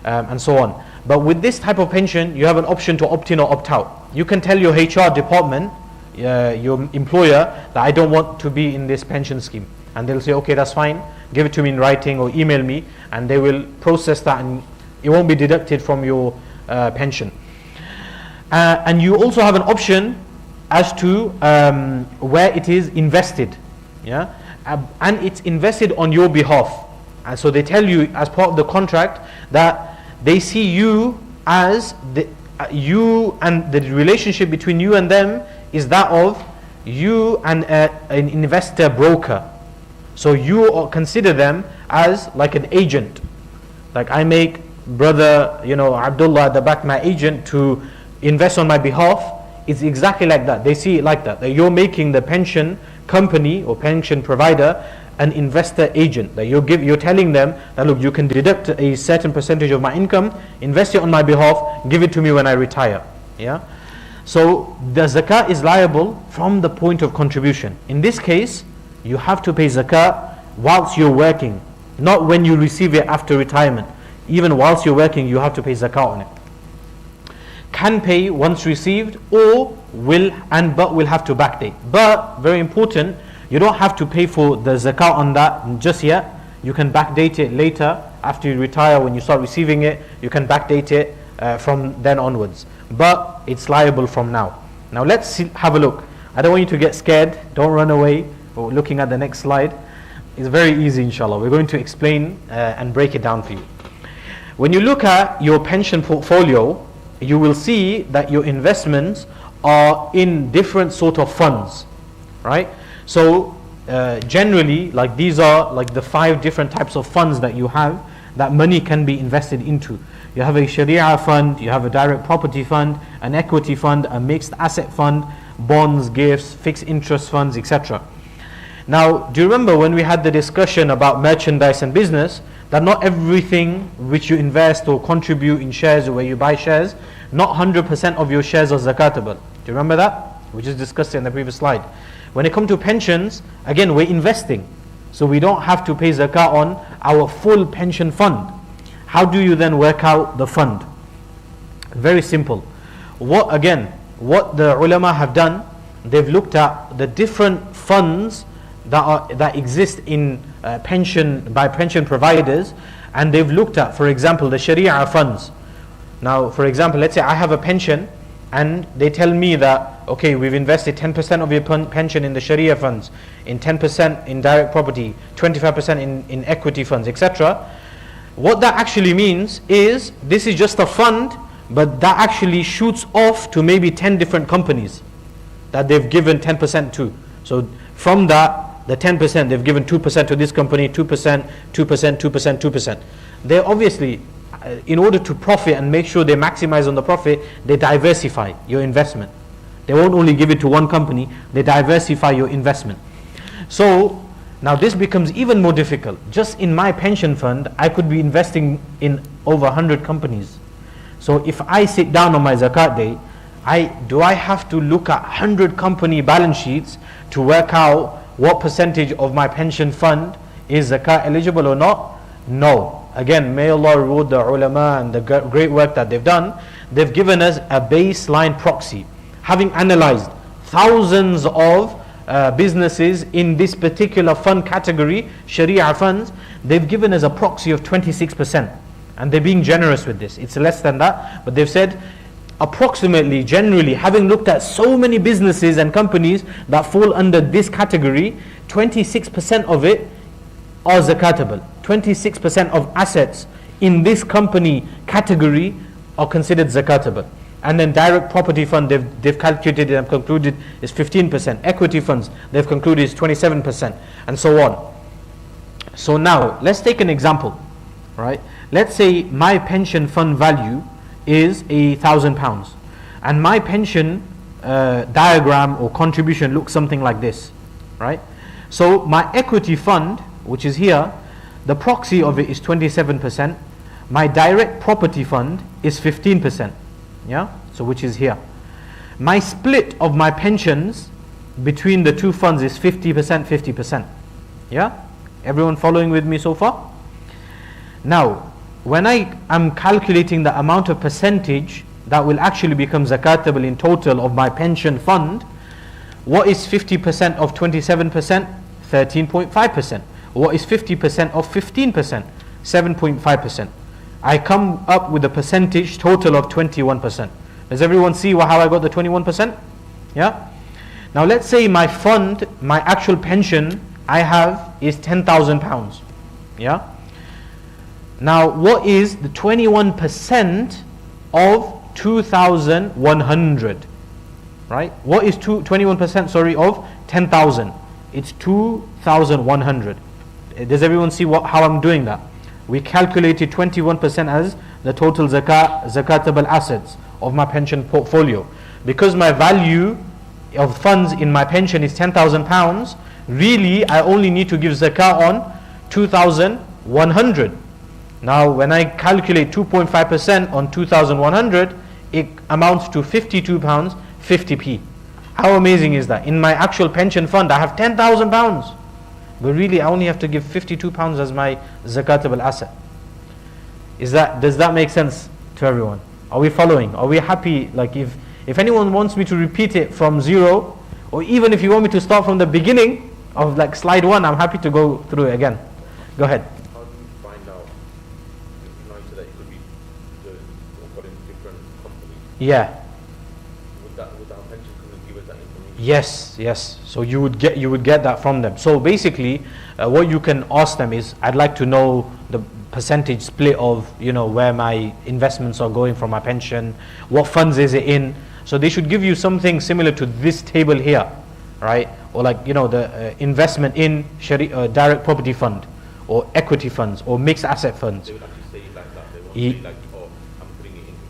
and so on. But with this type of pension, you have an option to opt in or opt out. You can tell your HR department, your employer, that I don't want to be in this pension scheme, and they'll say, okay, that's fine, give it to me in writing or email me, and they will process that, and it won't be deducted from your pension. And you also have an option as to where it is invested, and it's invested on your behalf. And so they tell you as part of the contract that they see you as you, and the relationship between you and them is that of you and an investor broker. So you consider them as like an agent. Like I make brother, Abdullah at the back, my agent, to invest on my behalf. It's exactly like that. They see it like that. That you're making the pension company or pension provider an investor agent. That you're telling them that, look, you can deduct a certain percentage of my income, invest it on my behalf, give it to me when I retire. So the zakat is liable from the point of contribution. In this case, you have to pay zakat whilst you're working, not when you receive it after retirement. Even whilst you're working, you have to pay zakat on it. Can pay once received, or will have to backdate. But very important, you don't have to pay for the zakat on that just yet. You can backdate it later after you retire. When you start receiving it, you can backdate it from then onwards. But it's liable from now. Now let's have a look. I don't want you to get scared. Don't run away. We're looking at the next slide. It's very easy, inshallah. We're going to explain and break it down for you. When you look at your pension portfolio, you will see that your investments are in different sort of funds, right? So generally, like these are like the 5 different types of funds that you have that money can be invested into. You have a Sharia fund, you have a direct property fund, an equity fund, a mixed asset fund, bonds, gifts, fixed interest funds, etc. Now, do you remember when we had the discussion about merchandise and business, that not everything which you invest or contribute in shares or where you buy shares, not 100% of your shares are zakatable. Do you remember that? We just discussed it in the previous slide. When it comes to pensions, again, we're investing. So we don't have to pay zakat on our full pension fund. How do you then work out the fund? Very simple. What the ulama have done, they've looked at the different funds that exist in pension providers, and they've looked at, for example, the Sharia funds. Now, for example, let's say I have a pension, and they tell me that, okay, we've invested 10% of your pension in the Sharia funds, in 10% in direct property, 25% in equity funds, etc. What that actually means is, this is just a fund, but that actually shoots off to maybe 10 different companies that they've given 10% to. So from that, the 10%, they've given 2% to this company, 2%, 2%, 2%, 2%. They obviously, in order to profit and make sure they maximize on the profit, they diversify your investment. They won't only give it to one company, they diversify your investment. So now this becomes even more difficult. Just in my pension fund, I could be investing in over 100 companies. So if I sit down on my zakat day, do I have to look at 100 company balance sheets to work out what percentage of my pension fund is zakat eligible or not? No. Again, may Allah reward the ulama and the great work that they've done. They've given us a baseline proxy. Having analyzed thousands of businesses in this particular fund category, Sharia funds, they've given us a proxy of 26%. And they're being generous with this. It's less than that, but they've said approximately, generally, having looked at so many businesses and companies that fall under this category, 26% of it are zakatable. 26% of assets in this company category are considered zakatable. And then direct property fund, they've calculated and concluded is 15%. Equity funds, they've concluded is 27%, and so on. So now, let's take an example, right? Let's say my pension fund value is £1,000, and my pension diagram or contribution looks something like this, right? So my equity fund, which is here, the proxy of it is 27%. My direct property fund is 15%. Yeah, so which is here. My split of my pensions between the two funds is 50%, 50%. Yeah, everyone following with me so far? Now, when I am calculating the amount of percentage that will actually become zakatable in total of my pension fund, what is 50% of 27%? 13.5%. What is 50% of 15%? 7.5%. I come up with a percentage total of 21%. Does everyone see how I got the 21%? Yeah? Now let's say my fund, my actual pension I have is £10,000. Yeah? Now what is the 21% of 2,100? Right? What is 21% of 10,000? It's 2,100. Does everyone see how I'm doing that? We calculated 21% as the total zakatable assets of my pension portfolio. Because my value of funds in my pension is £10,000, really I only need to give zakah on 2,100. Now when I calculate 2.5% on 2,100, it amounts to £52, 50p. How amazing is that? In my actual pension fund I have £10,000. But really I only have to give £52 as my zakatable asset. Does that make sense to everyone? Are we following? Are we happy? Like if anyone wants me to repeat it from zero, or even if you want me to start from the beginning of like slide 1, I'm happy to go through it again. Go ahead. How do you find out? You know, so that it could be got in different companies. Yeah. Would our pension company give us that information? Yes. So you would get that from them. So basically, what you can ask them is, I'd like to know the percentage split of where my investments are going from my pension. What funds is it in? So they should give you something similar to this table here, right? Or like the investment in direct property fund, or equity funds, or mixed asset funds. They would actually say it like that. They won't say like, oh, I'm putting it into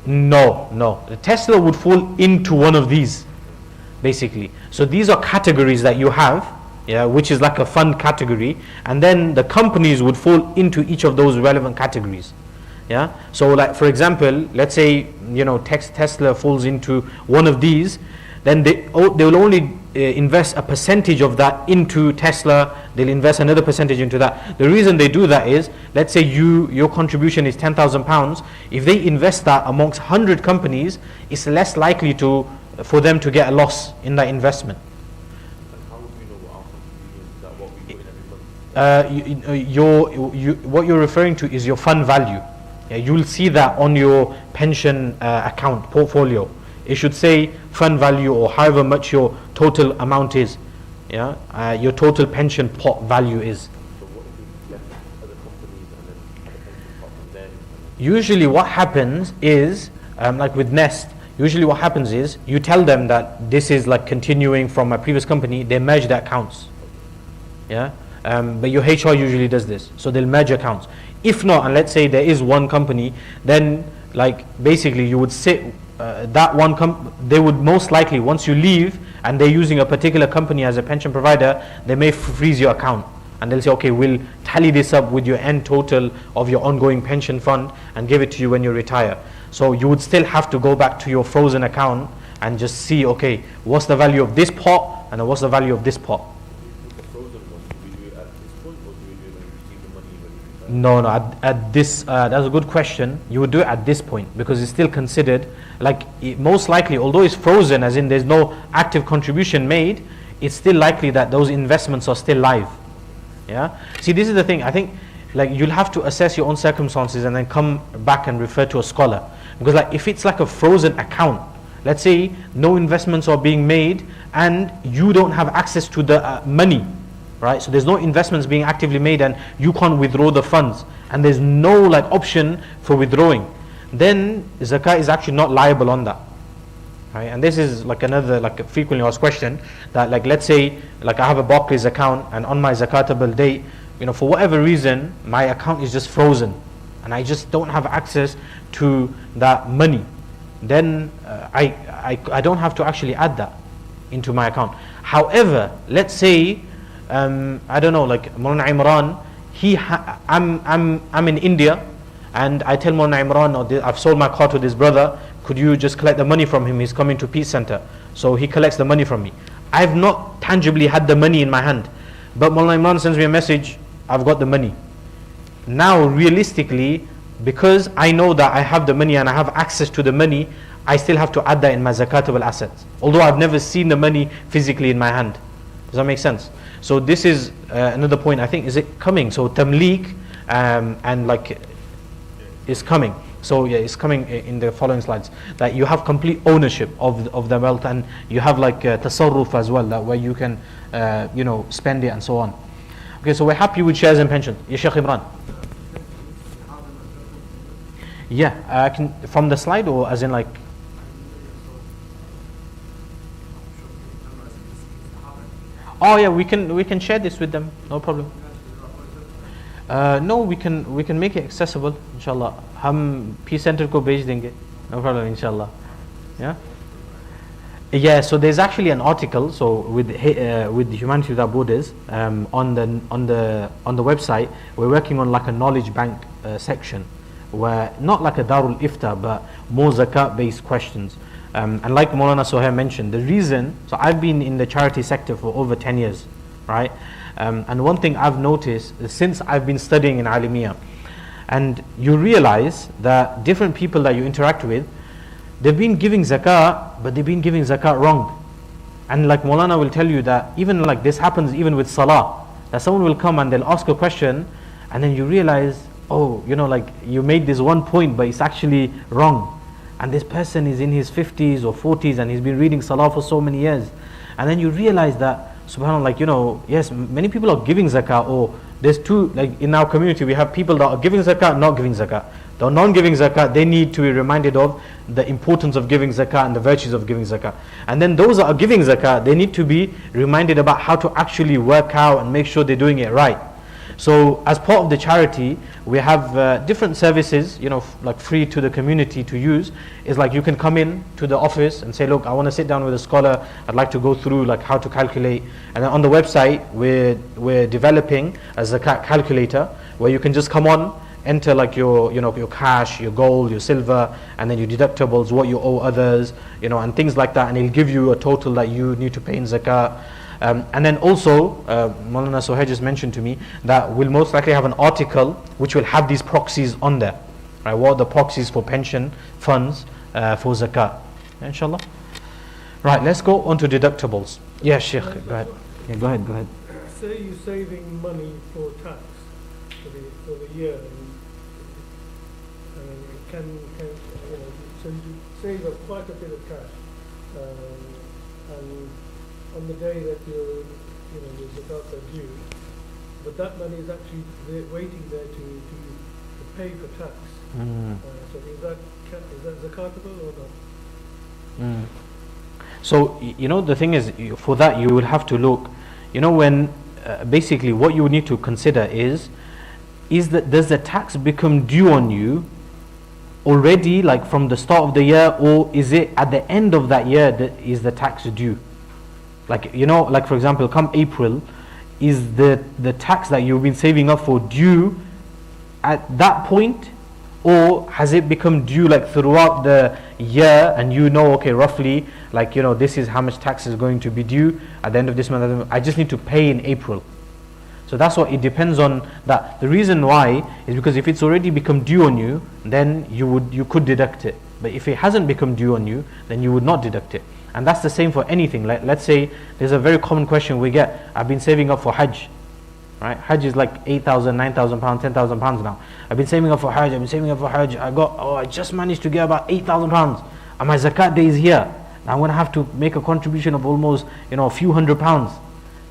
Tesla. No. The Tesla would fall into one of these, basically. So these are categories that you have, which is like a fund category, and then the companies would fall into each of those relevant categories. Yeah. So like for example, let's say Tesla falls into one of these, then they will only invest a percentage of that into Tesla. They'll invest another percentage into that. The reason they do that is, let's say your contribution is £10,000. If they invest that amongst 100 companies, it's less likely for them to get a loss in that investment. And how would we know what our contribution is, that what we put in every month? What you're referring to is your fund value. You'll see that on your pension account portfolio. It should say fund value, or however much your total amount is. Your total pension pot value is. So what if we left other companies and then had a pension pot and then? Usually what happens is, like with Nest, usually what happens is you tell them that this is like continuing from my previous company, they merge the accounts. But your HR usually does this, so they'll merge accounts. If not, and let's say there is one company, then like basically you would sit that one they would most likely, once you leave and they're using a particular company as a pension provider, they may freeze your account, and they'll say, okay, we'll tally this up with your end total of your ongoing pension fund and give it to you when you retire. So you would still have to go back to your frozen account and just see, okay, what's the value of this pot and what's the value of this pot. With the frozen one, do we do it at this point, or do we do it when we receive the money when we retire? No, at this, that's a good question. You would do it at this point, because it's still considered, like most likely, although it's frozen, as in there's no active contribution made, it's still likely that those investments are still live. See, this is the thing. I think like you'll have to assess your own circumstances and then come back and refer to a scholar. Because like if it's like a frozen account, let's say no investments are being made and you don't have access to the money, right? So there's no investments being actively made and you can't withdraw the funds, and there's no like option for withdrawing. then zakat is actually not liable on that. Right? And this is like another like a frequently asked question, that like let's say like I have a Barclays account, and on my zakatable date, for whatever reason my account is just frozen and I just don't have access to that money, then I don't have to actually add that into my account. However, let's say I don't know, like Moulana Imran, I'm in India, and I tell Moulana Imran, I've sold my car to this brother, could you just collect the money from him? He's coming to Peace Center, so he collects the money from me. I've not tangibly had the money in my hand, but Moulana Imran sends me a message, I've got the money. Now realistically, because I know that I have the money and I have access to the money, I still have to add that in my zakatable assets, although I've never seen the money physically in my hand. Does that make sense? So this is another point, I think, is it coming? So tamleek and like is coming. So yeah, it's coming in the following slides, that you have complete ownership of the wealth, and you have like tasarruf as well, that where you can spend it and so on. Okay, so we're happy with shares and pensions. Ya Sheikh Imran. Yeah, I can from the slide, or as in like. Oh yeah, we can share this with them, no problem. No, we can make it accessible, inshallah. हम Peace Center को भेज देंगे, no problem, inshallah. Yeah, so there's actually an article, so with Humanity Without Borders, on the website. We're working on like a knowledge bank section, where not like a Darul Ifta, but more zakat based questions. And like Moulana Suhayr mentioned, the reason, so I've been in the charity sector for over 10 years, right? And one thing I've noticed since I've been studying in Alimiyah, and you realize that different people that you interact with, they've been giving zakat, but they've been giving zakat wrong. And like Moulana will tell you that even like this happens even with salah, that someone will come and they'll ask a question, and then you realize, oh, like you made this one point, but it's actually wrong. And this person is in his 50s or 40s and he's been reading salah for so many years. And then you realize that, subhanAllah, like, yes, many people are giving zakah, or there's two, like in our community, we have people that are giving zakah, not giving zakah. The non-giving zakah, they need to be reminded of the importance of giving zakah and the virtues of giving zakah. And then those that are giving zakah, they need to be reminded about how to actually work out and make sure they're doing it right. So as part of the charity, we have different services, like free to the community to use. It's like you can come in to the office and say, look, I want to sit down with a scholar, I'd like to go through like how to calculate. And then on the website, we're developing a zakat calculator, where you can just come on, enter like your cash, your gold, your silver, and then your deductibles, what you owe others, and things like that, and it'll give you a total that you need to pay in zakat. And then also, Moulana Suhayr just mentioned to me that we'll most likely have an article which will have these proxies on there. Right? What are the proxies for pension funds for zakat? Inshallah. Right, let's go on to deductibles. Yeah, Sheikh, go ahead. Yeah, go ahead. Say you're saving money for tax for the year, and so you save up quite a bit of cash, and on the day that your zakat are due, but that money is actually waiting there to pay for tax. So is that zakatable or not? So the thing is, for that you will have to look. When basically what you need to consider is that does the tax become due on you already, like from the start of the year, or is it at the end of that year that is the tax due? Like like for example, come April, is the tax that you've been saving up for due at that point, or has it become due like throughout the year, and okay, roughly like this is how much tax is going to be due at the end of this month, I just need to pay in April. So that's what it depends on. That the reason why is because if it's already become due on you, then you could deduct it. But if it hasn't become due on you, then you would not deduct it. And that's the same for anything. Like let's say there's a very common question we get. I've been saving up for Hajj, right? Hajj is like 8,000, 9,000 pounds, 10,000 pounds now. I've been saving up for Hajj. I just managed to get about 8,000 pounds, and my zakat day is here. Now I'm going to have to make a contribution of almost a few £100.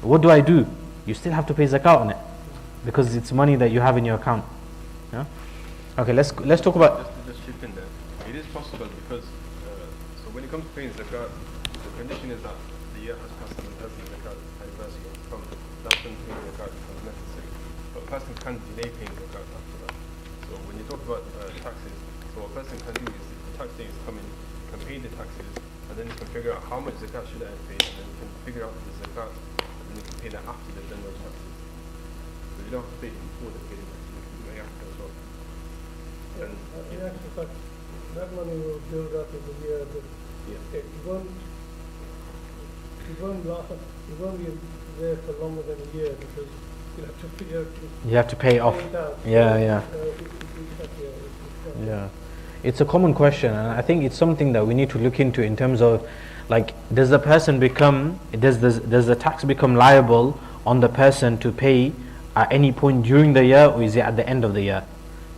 What do? You still have to pay zakat on it, because it's money that you have in your account. Yeah? Okay, let's talk about. Just chip in there. it is possible because so when it comes to paying zakat, the condition is that the year has passed and has the zakat anniversary has come. That's when paying zakat becomes necessary. But a person can delay paying zakat after that. So when you talk about taxes, so what a person can do is if the tax day is coming, you can pay the taxes, and then you can figure out how much zakat should I have paid, and then you can figure out the zakat, and then you can pay that after the general taxes. So you don't have to pay it before the paying taxes, you can do it after as well. And In actual fact, that money will build up in the year, but yeah. it won't last. It won't be there for longer than a year because you have to pay off. it out. Yeah. Yeah, it's a common question, and I think it's something that we need to look into in terms of, like, does the tax become liable on the person to pay at any point during the year, or is it at the end of the year?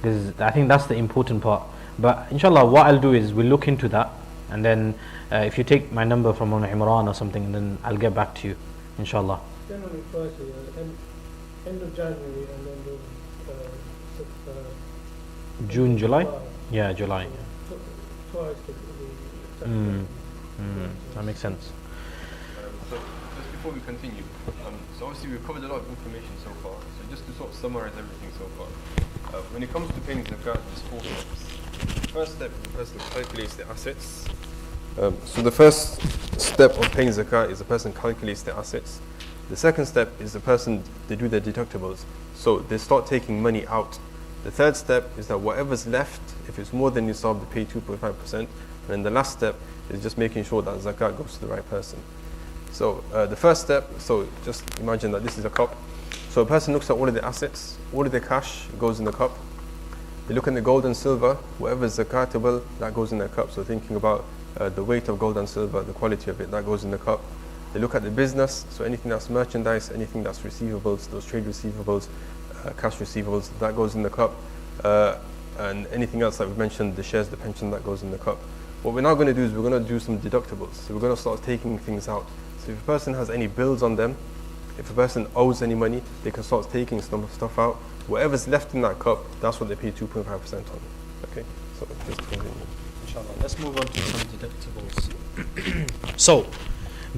Because I think that's the important part. But inshallah, what I'll do is we'll look into that, and then if you take my number from Imran or something, and then I'll get back to you, inshallah. Generally twice a year, end of January and end of June, July? Yeah, July. Twice the That makes sense. So just before we continue, so obviously we've covered a lot of information so far. So just to sort of summarize everything so far, when it comes to paying zakat, there's 4 steps. First step is the person calculates the assets. So the first step of paying zakat is the person calculates the assets. The second step is the person, they do their deductibles. So they start taking money out. The third step is that whatever's left, if it's more than nisab, they pay 2.5%. And then the last step is just making sure that zakat goes to the right person. So the first step, so just imagine that this is a cup. So a person looks at all of the assets, all of the cash goes in the cup. They look at the gold and silver, whatever is zakatable, that goes in the cup. So thinking about the weight of gold and silver, the quality of it, that goes in the cup. They look at the business, so anything that's merchandise, anything that's receivables, those trade receivables, cash receivables, that goes in the cup. And anything else that we've mentioned, the shares, the pension, that goes in the cup. What we're now going to do is we're going to do some deductibles. So we're going to start taking things out. So if a person has any bills on them, if a person owes any money, they can start taking some stuff out. Whatever's left in that cup, that's what they pay 2.5% on. Okay, so just continue. Inshallah, let's move on to some deductibles. So,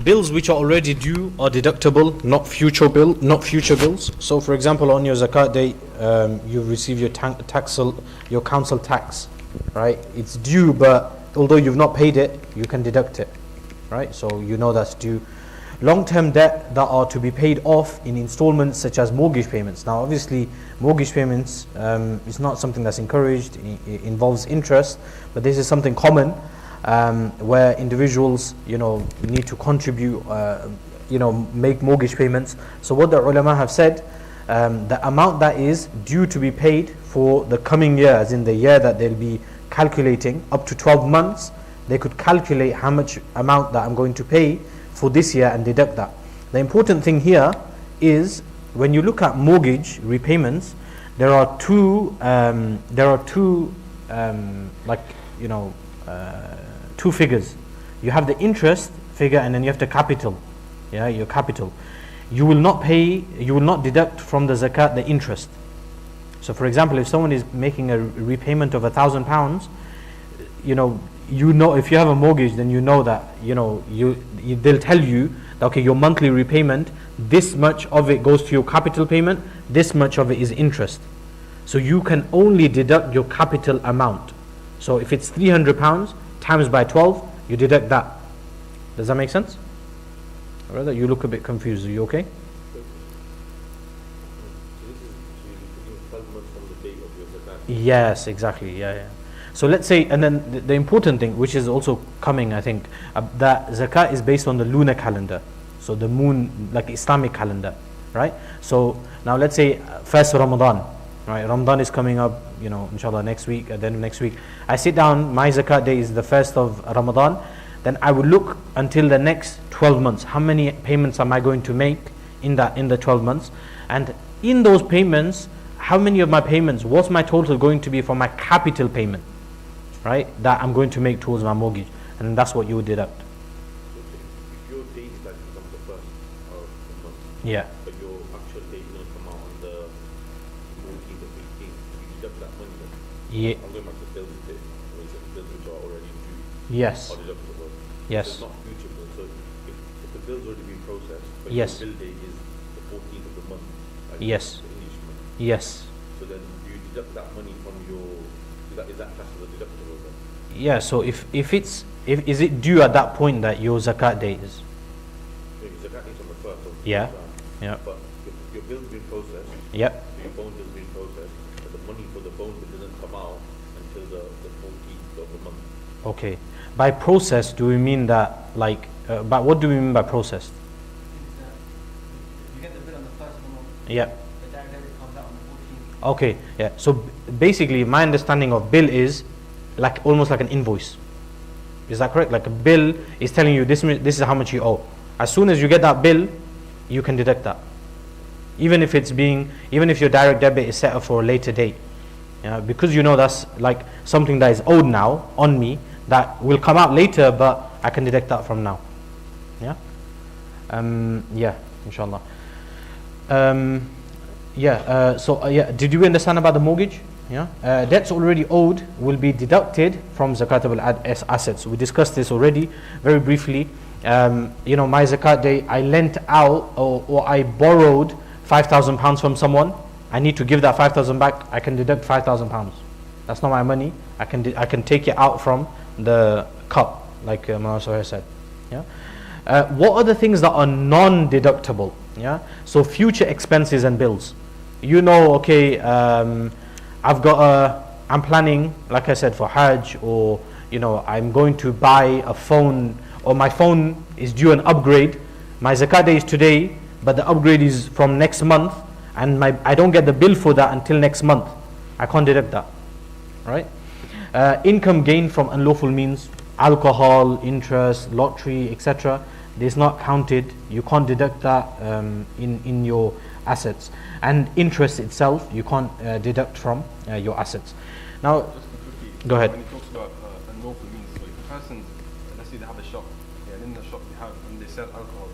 bills which are already due are deductible, not future bills. So, for example, on your zakat day, you receive your council tax, right? It's due, but although you've not paid it, you can deduct it, right? So you know that's due. Long-term debt that are to be paid off in installments such as mortgage payments. Now, obviously, mortgage payments is not something that's encouraged. It involves interest, but this is something common where individuals, need to contribute, make mortgage payments. So what the ulama have said, the amount that is due to be paid for the coming year, as in the year that they'll be calculating, up to 12 months, they could calculate how much amount that I'm going to pay for this year and deduct that. The important thing here is when you look at mortgage repayments, there are two figures. You have the interest figure and then you have the capital. Yeah, your capital. You will not deduct from the zakat the interest. So for example, if someone is making a repayment of £1,000, if you have a mortgage, then you know that they'll tell you that, okay, your monthly repayment, this much of it goes to your capital payment, this much of it is interest. So you can only deduct your capital amount. So if it's £300 times by 12, you deduct that. Does that make sense? Brother, you look a bit confused. Are you okay? Yes, exactly. Yeah. So let's say, and then the important thing, which is also coming, I think, that zakat is based on the lunar calendar, so the moon, like Islamic calendar, right? So now let's say first Ramadan, right? Ramadan is coming up, inshallah next week, at the end of next week. I sit down, my zakat day is the first of Ramadan. Then I will look until the next 12 months. How many payments am I going to make in the 12 months? And in those payments, how many of my payments, what's my total going to be for my capital payment, right? That I'm going to make towards my mortgage. And that's what you would deduct. If your date is like the first of the month, yeah. But your actual date is going to come out on the 14th or 15th, you deduct that money then? Yeah. I'm going back to bills which are Yes. are deductible. Yes. So it's not future bills. So if the bill's already been processed, but Yes. your bill date is the 14th of the month, like Yes. the English month, Yes. so then you deduct that money from your, is that classed as a deductible then? Yeah, so if is it due at that point that your zakat date is? Maybe zakat is on the first of Yeah. Ramadan, Yeah. but your bill's been processed, Yep. so your bone bill's been processed, but the money for the bone bill doesn't come out until the 14th of the month. Okay. By process, do we mean that like? But what do we mean by process? It's, you get the bill on the first of the month, Yeah. the direct debit comes out on the 14th. Okay. Yeah. So basically, my understanding of bill is like almost like an invoice. Is that correct? Like a bill is telling you this is how much you owe. As soon as you get that bill, you can deduct that. Even if your direct debit is set up for a later date. Yeah, because you know that's like something that is owed now on me that will come out later, but I can deduct that from now. Yeah. Yeah, inshallah. Did you understand about the mortgage? Yeah. Debts already owed will be deducted from zakatable assets. We discussed this already very briefly. My zakat day, I lent out or I borrowed £5,000 from someone. I need to give that 5,000 back. I can deduct £5,000. That's not my money. I can take it out from the cup, like Moulana Suhayr said. Yeah. What are the things that are non-deductible? Yeah. So future expenses and bills. Okay, I'm planning, like I said, for Hajj, or I'm going to buy a phone, or my phone is due an upgrade. My zakat day is today, but the upgrade is from next month, and I don't get the bill for that until next month. I can't deduct that. Right? Income gained from unlawful means, alcohol, interest, lottery, etc. This is not counted. You can't deduct that in your assets. And interest itself, you can't deduct from your assets. Now, Just quickly, go ahead. When he talks about unlawful means, so if a person, let's say they have a shop, and in the shop they sell alcohol.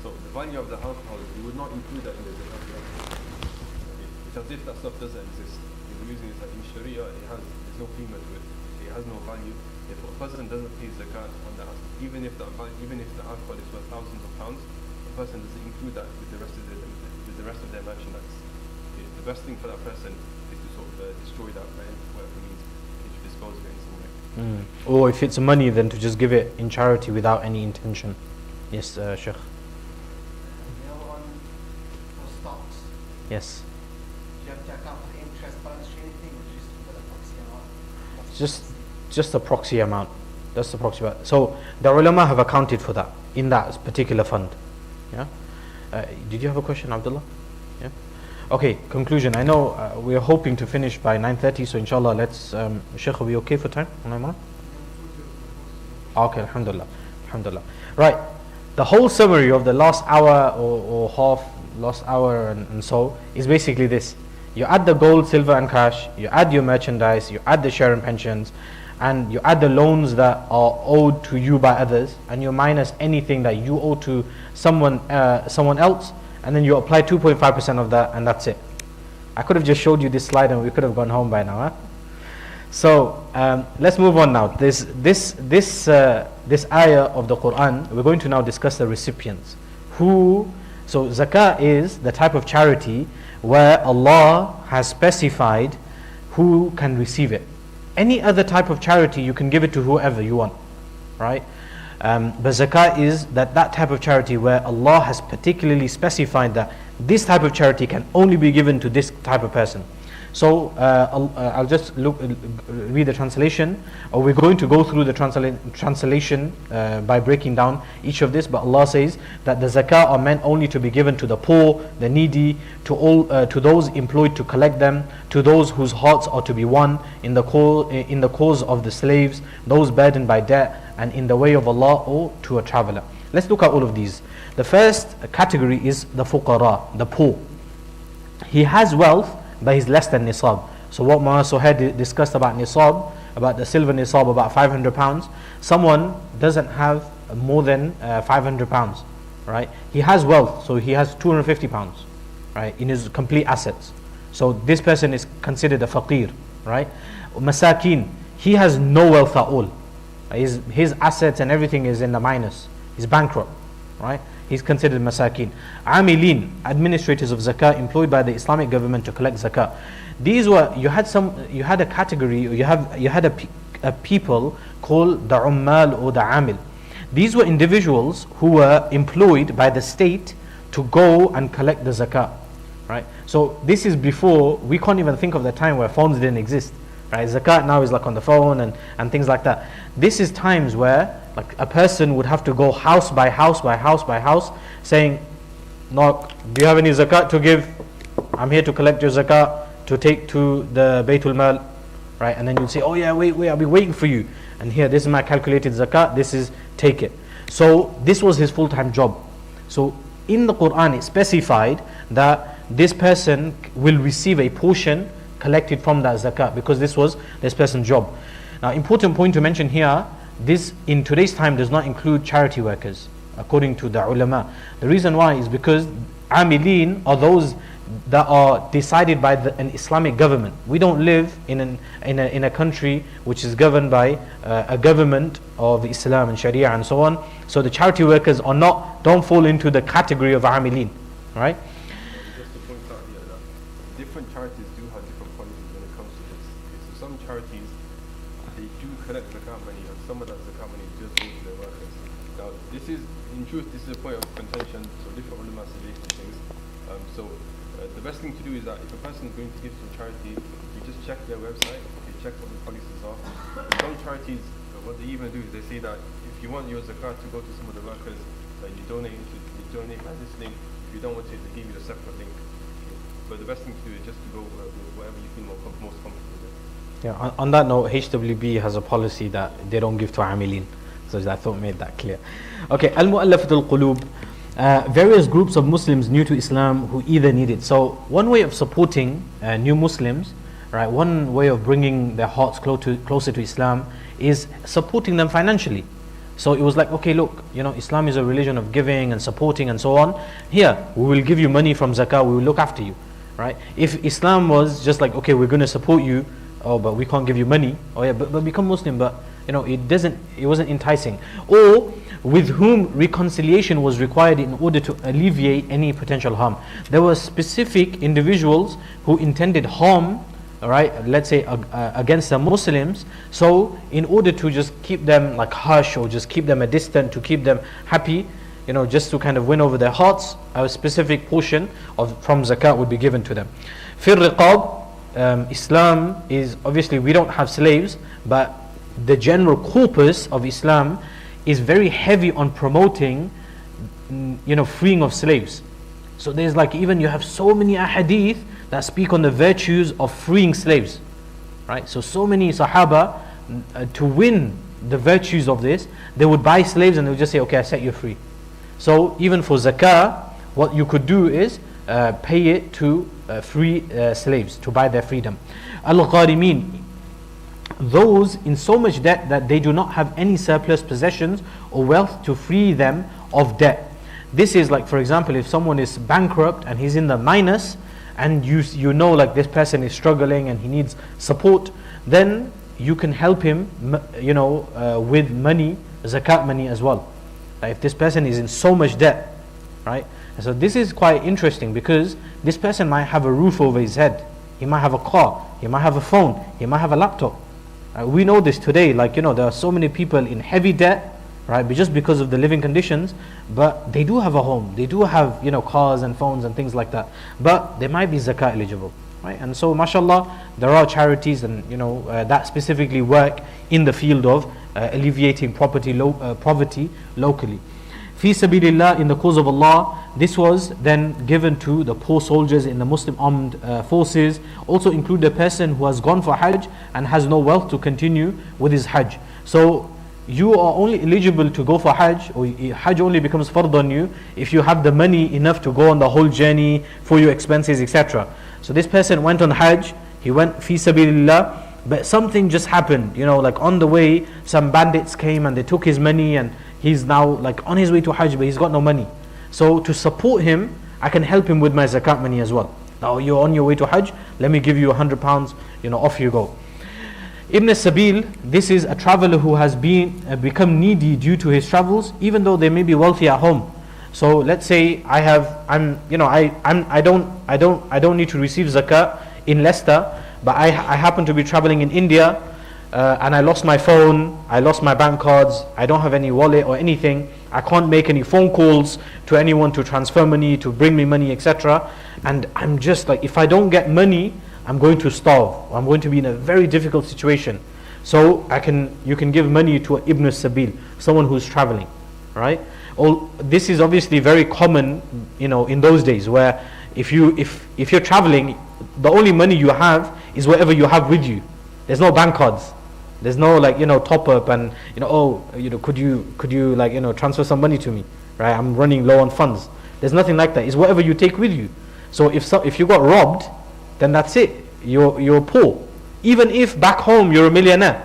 So the value of the alcohol, you would not include that in the zakat. It's as if that stuff doesn't exist. The reason is that in Sharia, there's no qimah to it. It has no value. If a person doesn't pay zakat on the asset, even if the alcohol is worth thousands of pounds, the person doesn't include that with the rest of their merchandise. Okay, the best thing for that person is to sort of destroy that by whatever means, to dispose of it in some way. Or if it's money, then to just give it in charity without any intention. Yes, Sheikh. For stocks, Yes. do you have to account for the interest balance sheet anything, or just for the proxy amount? Just the proxy amount. That's the proxy amount. So the ulama have accounted for that in that particular fund. Yeah. Did you have a question, Abdullah? Yeah. Okay. Conclusion. I know we are hoping to finish by 9:30, so inshallah, let's. Sheikh, are we okay for time? Okay. Alhamdulillah. Alhamdulillah. Right. The whole summary of the last hour or half, last hour and so is basically this. You add the gold, silver and cash, you add your merchandise, you add the share and pensions, and you add the loans that are owed to you by others, and you minus anything that you owe to someone else, and then you apply 2.5% of that, and that's it. I could have just showed you this slide and we could have gone home by now. Huh? So let's move on now. This ayah of the Quran, we're going to now discuss the recipients. So zakah is the type of charity where Allah has specified who can receive it. Any other type of charity, you can give it to whoever you want, right? But zakah is that type of charity where Allah has particularly specified that this type of charity can only be given to this type of person. So I'll just read the translation, or we're going to go through the translation by breaking down each of this. But Allah says that the zakah are meant only to be given to the poor, the needy, to those employed to collect them, to those whose hearts are to be won in the cause of the slaves, those burdened by debt, and in the way of Allah, or to a traveler. Let's look at all of these. The first category is the fuqara, the poor. He has wealth, but he's less than nisab. So what Moulana Suhayr discussed about nisab, about the silver nisab, about £500, someone doesn't have more than £500, right? He has wealth, so he has £250, right, in his complete assets. So this person is considered a faqir, right? Masakin, he has no wealth at all. His assets and everything is in the minus. He's bankrupt, right? He's considered masakin. Amilin, administrators of zakat employed by the Islamic government to collect zakat. These were, you had a category, or you had a people called the ummal or the amil. These were individuals who were employed by the state to go and collect the zakat, right? So this is before, we can't even think of the time where phones didn't exist, right? Zakat now is like on the phone and things like that. This is times where like a person would have to go house by house by house by house saying, knock, do you have any zakat to give? I'm here to collect your zakat to take to the Baytul Mal, right? And then you'll say, oh yeah, wait, I'll be waiting for you. And here, this is my calculated zakat, this is, take it. So this was his full-time job. So in the Quran it specified that this person will receive a portion collected from that zakat because this was this person's job. Now, important point to mention here, this in today's time does not include charity workers, according to the ulama. The reason why is because amilin are those that are decided by an Islamic government. We don't live in a country which is governed by a government of Islam and Sharia and so on. So the charity workers don't fall into the category of amilin, right? Just to point out here that different charities do have different policies when it comes to this. Okay, so some charities, they do collect zakat money, and some of that zakat money just goes to their workers. Now, this is, in truth, this is a point of contention, so different ulama say different things. The best thing to do is that if a person is going to give to a charity, you just check their website, you check what the policies are. Some charities, what they even do is they say that if you want your zakat to go to some of the workers, you donate by this link. If you don't want it, they give you a separate link. Okay. But the best thing to do is just to go with whatever you feel most comfortable with. Yeah. On that note, HWB has a policy that they don't give to amilin. So I thought made that clear. Okay, al-mu'allafat al-qulub. Various groups of Muslims new to Islam who either need it. So one way of supporting new Muslims, right? One way of bringing their hearts closer to Islam is supporting them financially. So it was like, okay, look, Islam is a religion of giving and supporting and so on. Here, we will give you money from zakah, we will look after you, right? If Islam was just like, okay, we're going to support you, oh, but we can't give you money. Oh yeah, but become Muslim, but it wasn't enticing. Or with whom reconciliation was required in order to alleviate any potential harm. There were specific individuals who intended harm, right, let's say against the Muslims. So in order to just keep them like hush or just keep them a distant, to keep them happy, just to kind of win over their hearts, a specific portion from zakat would be given to them. Fir riqab, Islam is, obviously we don't have slaves, but the general corpus of Islam is very heavy on promoting, freeing of slaves. So there's like, even you have so many ahadith that speak on the virtues of freeing slaves, right? So many Sahaba, to win the virtues of this, they would buy slaves and they would just say, okay, I set you free. So even for zakah, what you could do is pay it to free slaves, to buy their freedom. Al-Gharimin, those in so much debt that they do not have any surplus possessions or wealth to free them of debt. This is like, for example, if someone is bankrupt and he's in the minus, and you know like this person is struggling and he needs support, then you can help him with money, zakat money as well. Like if this person is in so much debt, right? And so this is quite interesting because this person might have a roof over his head, he might have a car, he might have a phone, he might have a laptop. We know this today, like there are so many people in heavy debt, right, but just because of the living conditions, but they do have a home, they do have cars and phones and things like that, but they might be zakat eligible, right? And so mashallah, there are charities and that specifically work in the field of alleviating poverty locally. Fi sabilillah, in the cause of Allah. This was then given to the poor soldiers in the Muslim armed forces. Also include the person who has gone for Hajj and has no wealth to continue with his Hajj. So you are only eligible to go for Hajj, or Hajj only becomes fard on you if you have the money enough to go on the whole journey for your expenses, etc. So this person went on Hajj, he went fi sabilillah, but something just happened, like on the way some bandits came and they took his money, and he's now like on his way to Hajj, but he's got no money. So to support him, I can help him with my zakat money as well. Now you're on your way to Hajj, let me give you £100, off you go. Ibn Sabil, this is a traveler who has become needy due to his travels, even though they may be wealthy at home. So let's say I don't need to receive zakat in Leicester, but I happen to be traveling in India, and I lost my phone, I lost my bank cards, I don't have any wallet or anything, I can't make any phone calls to anyone to transfer money, to bring me money, etc. And I'm just like, if I don't get money, I'm going to starve. I'm going to be in a very difficult situation. So you can give money to Ibn Sabil, someone who's traveling, right? This is obviously very common, in those days, where if you're traveling, the only money you have is whatever you have with you. There's no bank cards. There's no top up and could you transfer some money to me, right? I'm running low on funds. There's nothing like that. It's whatever you take with you. So if you got robbed, then that's it. You're poor. Even if back home you're a millionaire,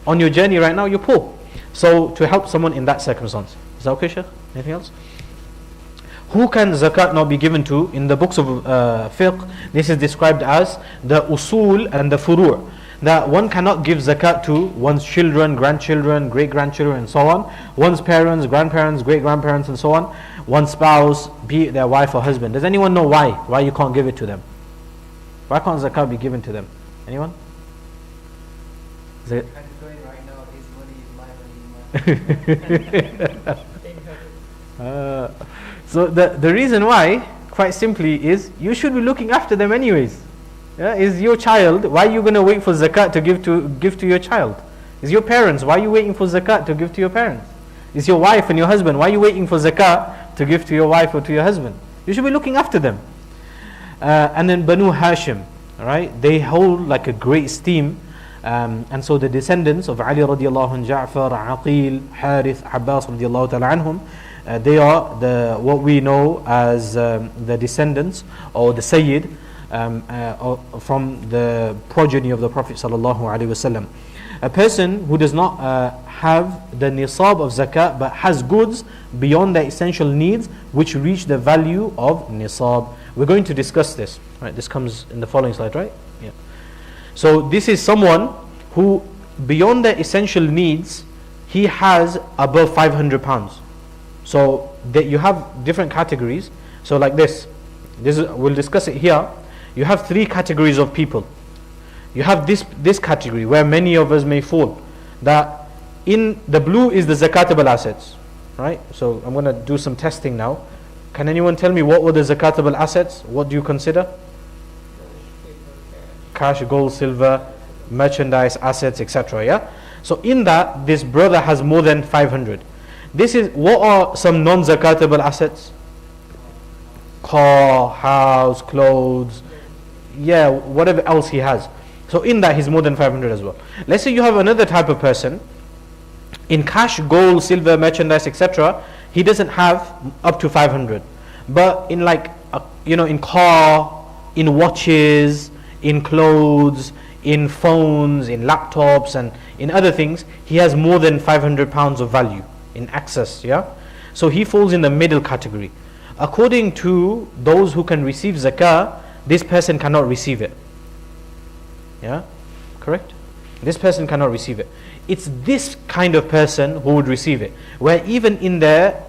on your journey right now you're poor. So to help someone in that circumstance. Is that okay, Sheikh? Anything else? Who can zakat not be given to? In the books of fiqh, this is described as the usul and the furu'. That one cannot give zakat to one's children, grandchildren, great-grandchildren and so on, one's parents, grandparents, great-grandparents and so on, one's spouse, be it their wife or husband. Does anyone know why you can't give it to them? Why can't zakat be given to them? Anyone? Is it? I'm going right now, his money is my money. So the reason why, quite simply, is you should be looking after them anyways. Yeah, is your child, why are you going to wait for zakat to give to your child? Is your parents, why are you waiting for zakat to give to your parents? Is your wife and your husband, why are you waiting for zakat to give to your wife or to your husband? You should be looking after them. And then Banu Hashim, right? They hold like a great esteem, and so the descendants of Ali radiallahu anh, Ja'far, Aqil, Harith, Abbas radiallahu ta'ala anhum, they are what we know as the descendants or the Sayyid from the progeny of the Prophet sallallahu alaihi wasallam. A person who does not have the nisab of zakat but has goods beyond their essential needs which reach the value of nisab. We're going to discuss this. Right, this comes in the following slide, right? Yeah. So this is someone who beyond their essential needs he has above £500. So you have different categories. So like this we'll discuss it here. You have three categories of people. You have this category where many of us may fall. That in the blue is the zakatable assets, right? So I'm going to do some testing now. Can anyone tell me what were the zakatable assets? What do you consider? Cash, gold, silver, merchandise, assets, etc. Yeah. So in that, this brother has more than 500. What are some non-zakatable assets? Car, house, clothes, yeah, whatever else he has. So in that he's more than 500 as well. Let's say you have another type of person. In cash, gold, silver, merchandise, etc. he doesn't have up to 500. But in in car, in watches, in clothes, in phones, in laptops and in other things, he has more than £500 of value in access, yeah? So he falls in the middle category. According to those who can receive zakah, this person cannot receive it. Yeah? Correct? This person cannot receive it. It's this kind of person who would receive it, where even in their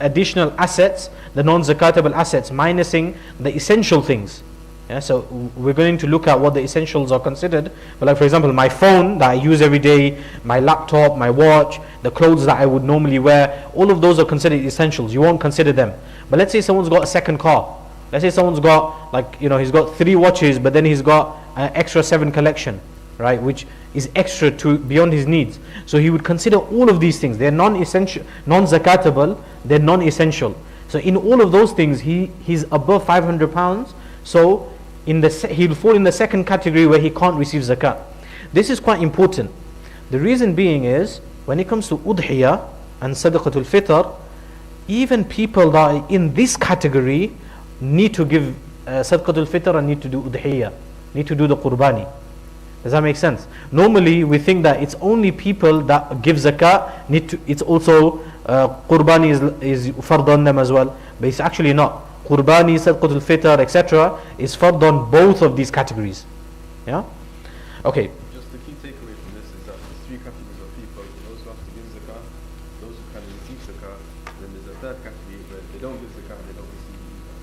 additional assets, the non-zakatable assets, minusing the essential things. Yeah, so we're going to look at what the essentials are considered. But for example, my phone that I use every day, my laptop, my watch, the clothes that I would normally wear, all of those are considered essentials. You won't consider them. But let's say someone's got a second car. Let's say someone's got he's got 3 watches, but then he's got an extra 7 collection, right, which is extra to beyond his needs. So he would consider all of these things. They're non-essential, non-zakatable, they're non-essential. So in all of those things, he's above £500. So he'll fall in the second category where he can't receive zakat. This is quite important. The reason being is, when it comes to udhiyah and sadaqatul fitr, even people that are in this category need to give sadaqatul fitr and need to do udhiyah, need to do the qurbani. Does that make sense? Normally we think that it's only people that give zakat it's also qurbani is fard on them as well, but it's actually not. Qurbani, sadaqatul fitr, etc. is fard on both of these categories. Yeah? Okay. Just the key takeaway from those who can receive zakat. And then there's a third category where they don't give zakat and they don't receive it either.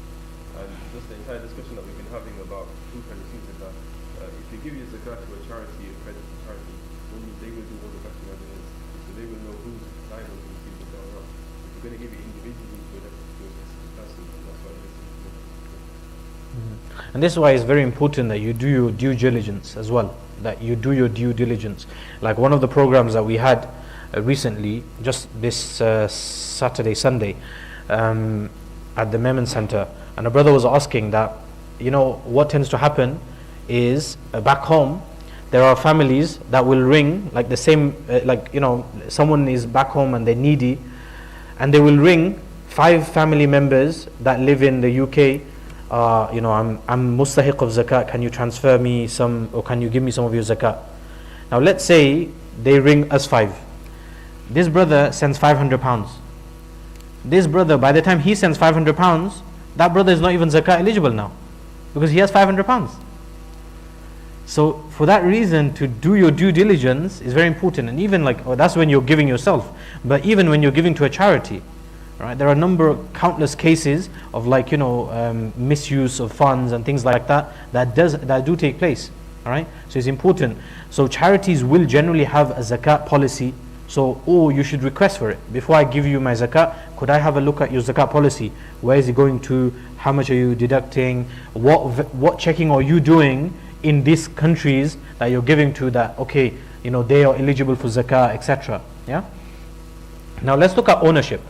And just the entire discussion that we've been having about who can receive zakat, if you give your zakat to a charity, a credited charity, only they will do all the vetting as it is. So they will know who's liable to receive zakat or not. If you're going to give it individually to a specific person, then that's why this is And this is why it's very important that you do your due diligence as well. That you do your due diligence. Like one of the programs that we had recently, just this Saturday, Sunday, at the Memon Center, and a brother was asking that, what tends to happen is back home, there are families that will ring, like the same, someone is back home and they're needy, and they will ring 5 family members that live in the UK. I'm mustahiq of zakat, can you transfer me some, or can you give me some of your zakat? Now let's say they ring us 5. This brother sends £500. This brother, by the time he sends £500, that brother is not even zakat eligible now, because he has £500. So for that reason, to do your due diligence is very important. And even that's when you're giving yourself, but even when you're giving to a charity, right? There are countless cases of misuse of funds and things like that do take place. All right, so it's important. So charities will generally have a zakat policy. So, you should request for it. Before I give you my zakat, could I have a look at your zakat policy? Where is it going to? How much are you deducting? What checking are you doing in these countries that you're giving to, that they are eligible for zakat, etc. Yeah. Now let's look at ownership.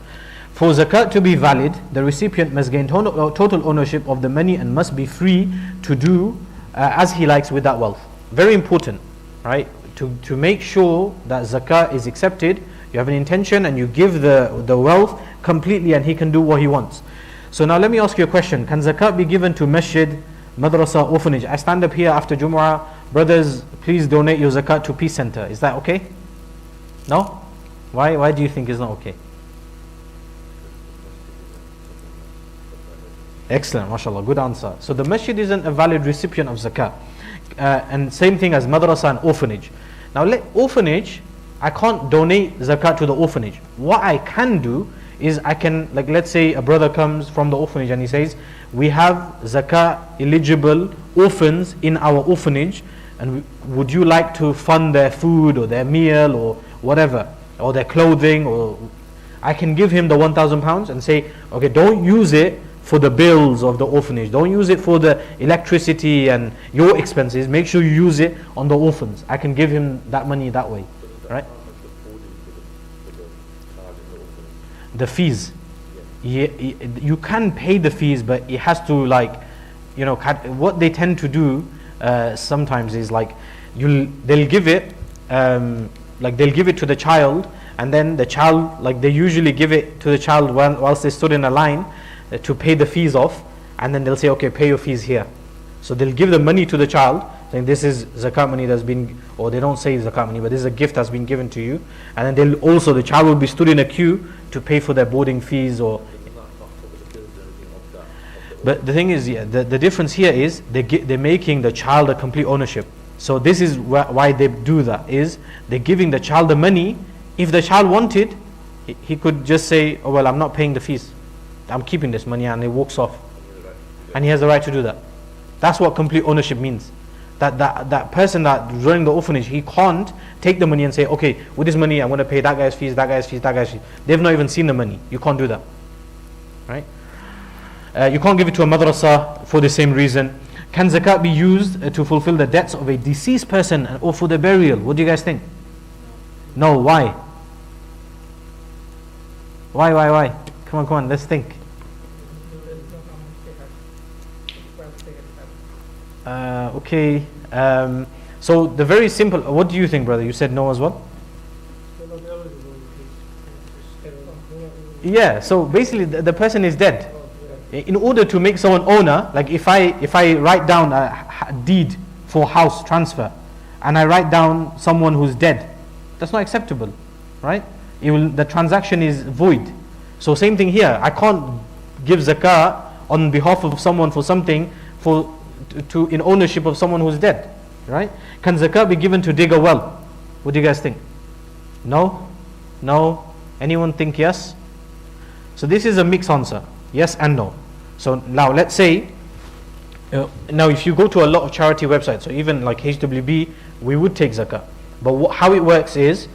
For zakat to be valid, the recipient must gain total ownership of the money and must be free to do as he likes with that wealth. Very important, right? To make sure that zakat is accepted, you have an intention and you give the wealth completely, and he can do what he wants. So now let me ask you a question. Can zakat be given to masjid, madrasa, orphanage? I stand up here after Jumu'ah, brothers, please donate your zakat to Peace Center. Is that okay? No? Why do you think it's not okay? Excellent, mashallah, good answer. So the masjid isn't a valid recipient of zakat. And same thing as madrasa and orphanage. Now orphanage, I can't donate zakat to the orphanage. What I can do is I can, let's say a brother comes from the orphanage and he says, we have zakat eligible orphans in our orphanage, and would you like to fund their food or their meal or whatever, or their clothing, or I can give him the £1,000 and say, okay, don't use it for the bills of the orphanage, don't use it for the electricity and your expenses, make sure you use it on the orphans. I can give him that money that way, right? The fees, you can pay the fees, but it has to what they tend to do sometimes is they'll give it they'll give it to the child, and then the child, they usually give it to the child whilst they stood in a line to pay the fees off, and then they'll say, okay, pay your fees here. So they'll give the money to the child, saying this is zakat money that's been, or they don't say zakat money, but this is a gift that's been given to you. And then the child will be stood in a queue to pay for their boarding fees. But the thing is, the difference here is they're making the child a complete ownership. So this is why they do that, is they're giving the child the money. If the child wanted, he could just say, oh well, I'm not paying the fees, I'm keeping this money, and he walks off. And he has the right to do that. That's what complete ownership means. That person that running the orphanage, he can't take the money and say, okay, with this money I'm going to pay that guy's fees, that guy's fees, that guy's fees. They've not even seen the money. You can't do that, right? You can't give it to a madrasa for the same reason. Can zakat be used to fulfill the debts of a deceased person or for the burial? What do you guys think? No. Why? Why? Come on, let's think. Okay. So the very simple. What do you think, brother? You said no as well. Yeah. So basically, the person is dead. In order to make someone owner, like if I write down a deed for house transfer, and I write down someone who's dead, that's not acceptable, right? The transaction is void. So same thing here. I can't give zakah on behalf of someone for something in ownership of someone who's dead, right? Can zakat be given to dig a well? What do you guys think? No. Anyone think yes? So this is a mixed answer, yes and no. So now let's say, now if you go to a lot of charity websites, so even like HWB, we would take zakah. But how it works is,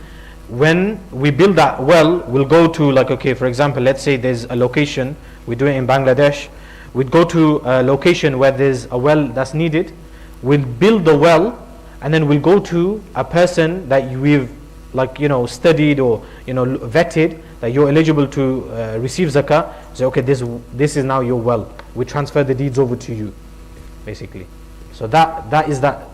when we build that well, we'll go to like, okay, for example, let's say there's a location, we do it in Bangladesh, we'd go to a location where there's a well that's needed, we'll build the well, and then we'll go to a person that we've like, studied or, vetted, that you're eligible to receive zakah. Say, okay, this is now your well. We transfer the deeds over to you, basically. So that is that.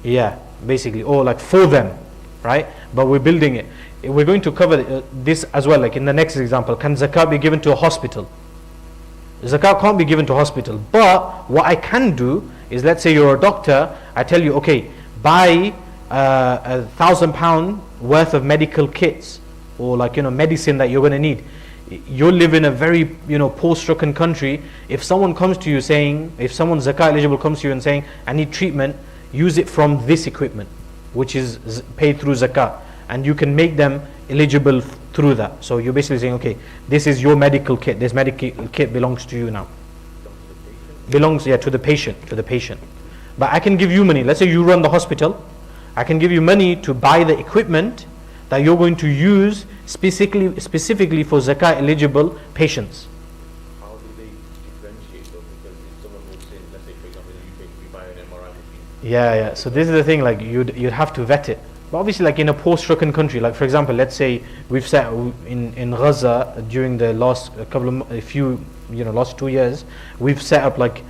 Yeah, basically, or like for them, right? But we're building it. We're going to cover this as well, like in the next example. Can zakah be given to a hospital? Zakah can't be given to a hospital. But what I can do is, let's say you're a doctor, I tell you, okay, buy £1,000 worth of medical kits, or like, medicine that you're going to need. You live in a very, poor-stricken country. If someone comes to you saying, if someone zakah eligible comes to you and saying, I need treatment, use it from this equipment, which is paid through zakah, and you can make them eligible through that. So you're basically saying, okay, this is your medical kit. This medical kit belongs to you now. Belongs, to the patient. But I can give you money. Let's say you run the hospital. I can give you money to buy the equipment that you're going to use specifically for zakah eligible patients. How do they differentiate though? Because if someone walks in, let's say for example in the UK, we buy an MRI machine. Yeah. So this is the thing, like you'd have to vet it. But obviously, like in a poor-stricken country, like for example, let's say we've set in Gaza during the last last 2 years, we've set up like,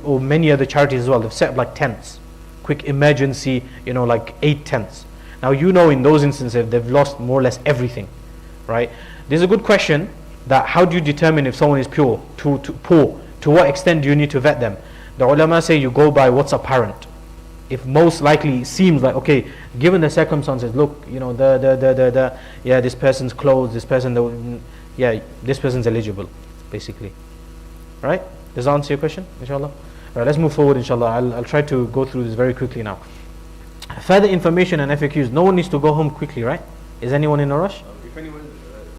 or many other charities as well, they've set up like tents, quick emergency, like 8 tents. Now in those instances they've lost more or less everything, right? There's a good question, that how do you determine if someone is poor? To what extent do you need to vet them? The ulama say you go by what's apparent. If most likely seems like, okay, given the circumstances, look, this person's clothes, this person's eligible, basically. Right? Does that answer your question, inshallah? Alright, let's move forward, inshallah. I'll try to go through this very quickly now. Further information and FAQs. No one needs to go home quickly, right? Is anyone in a rush?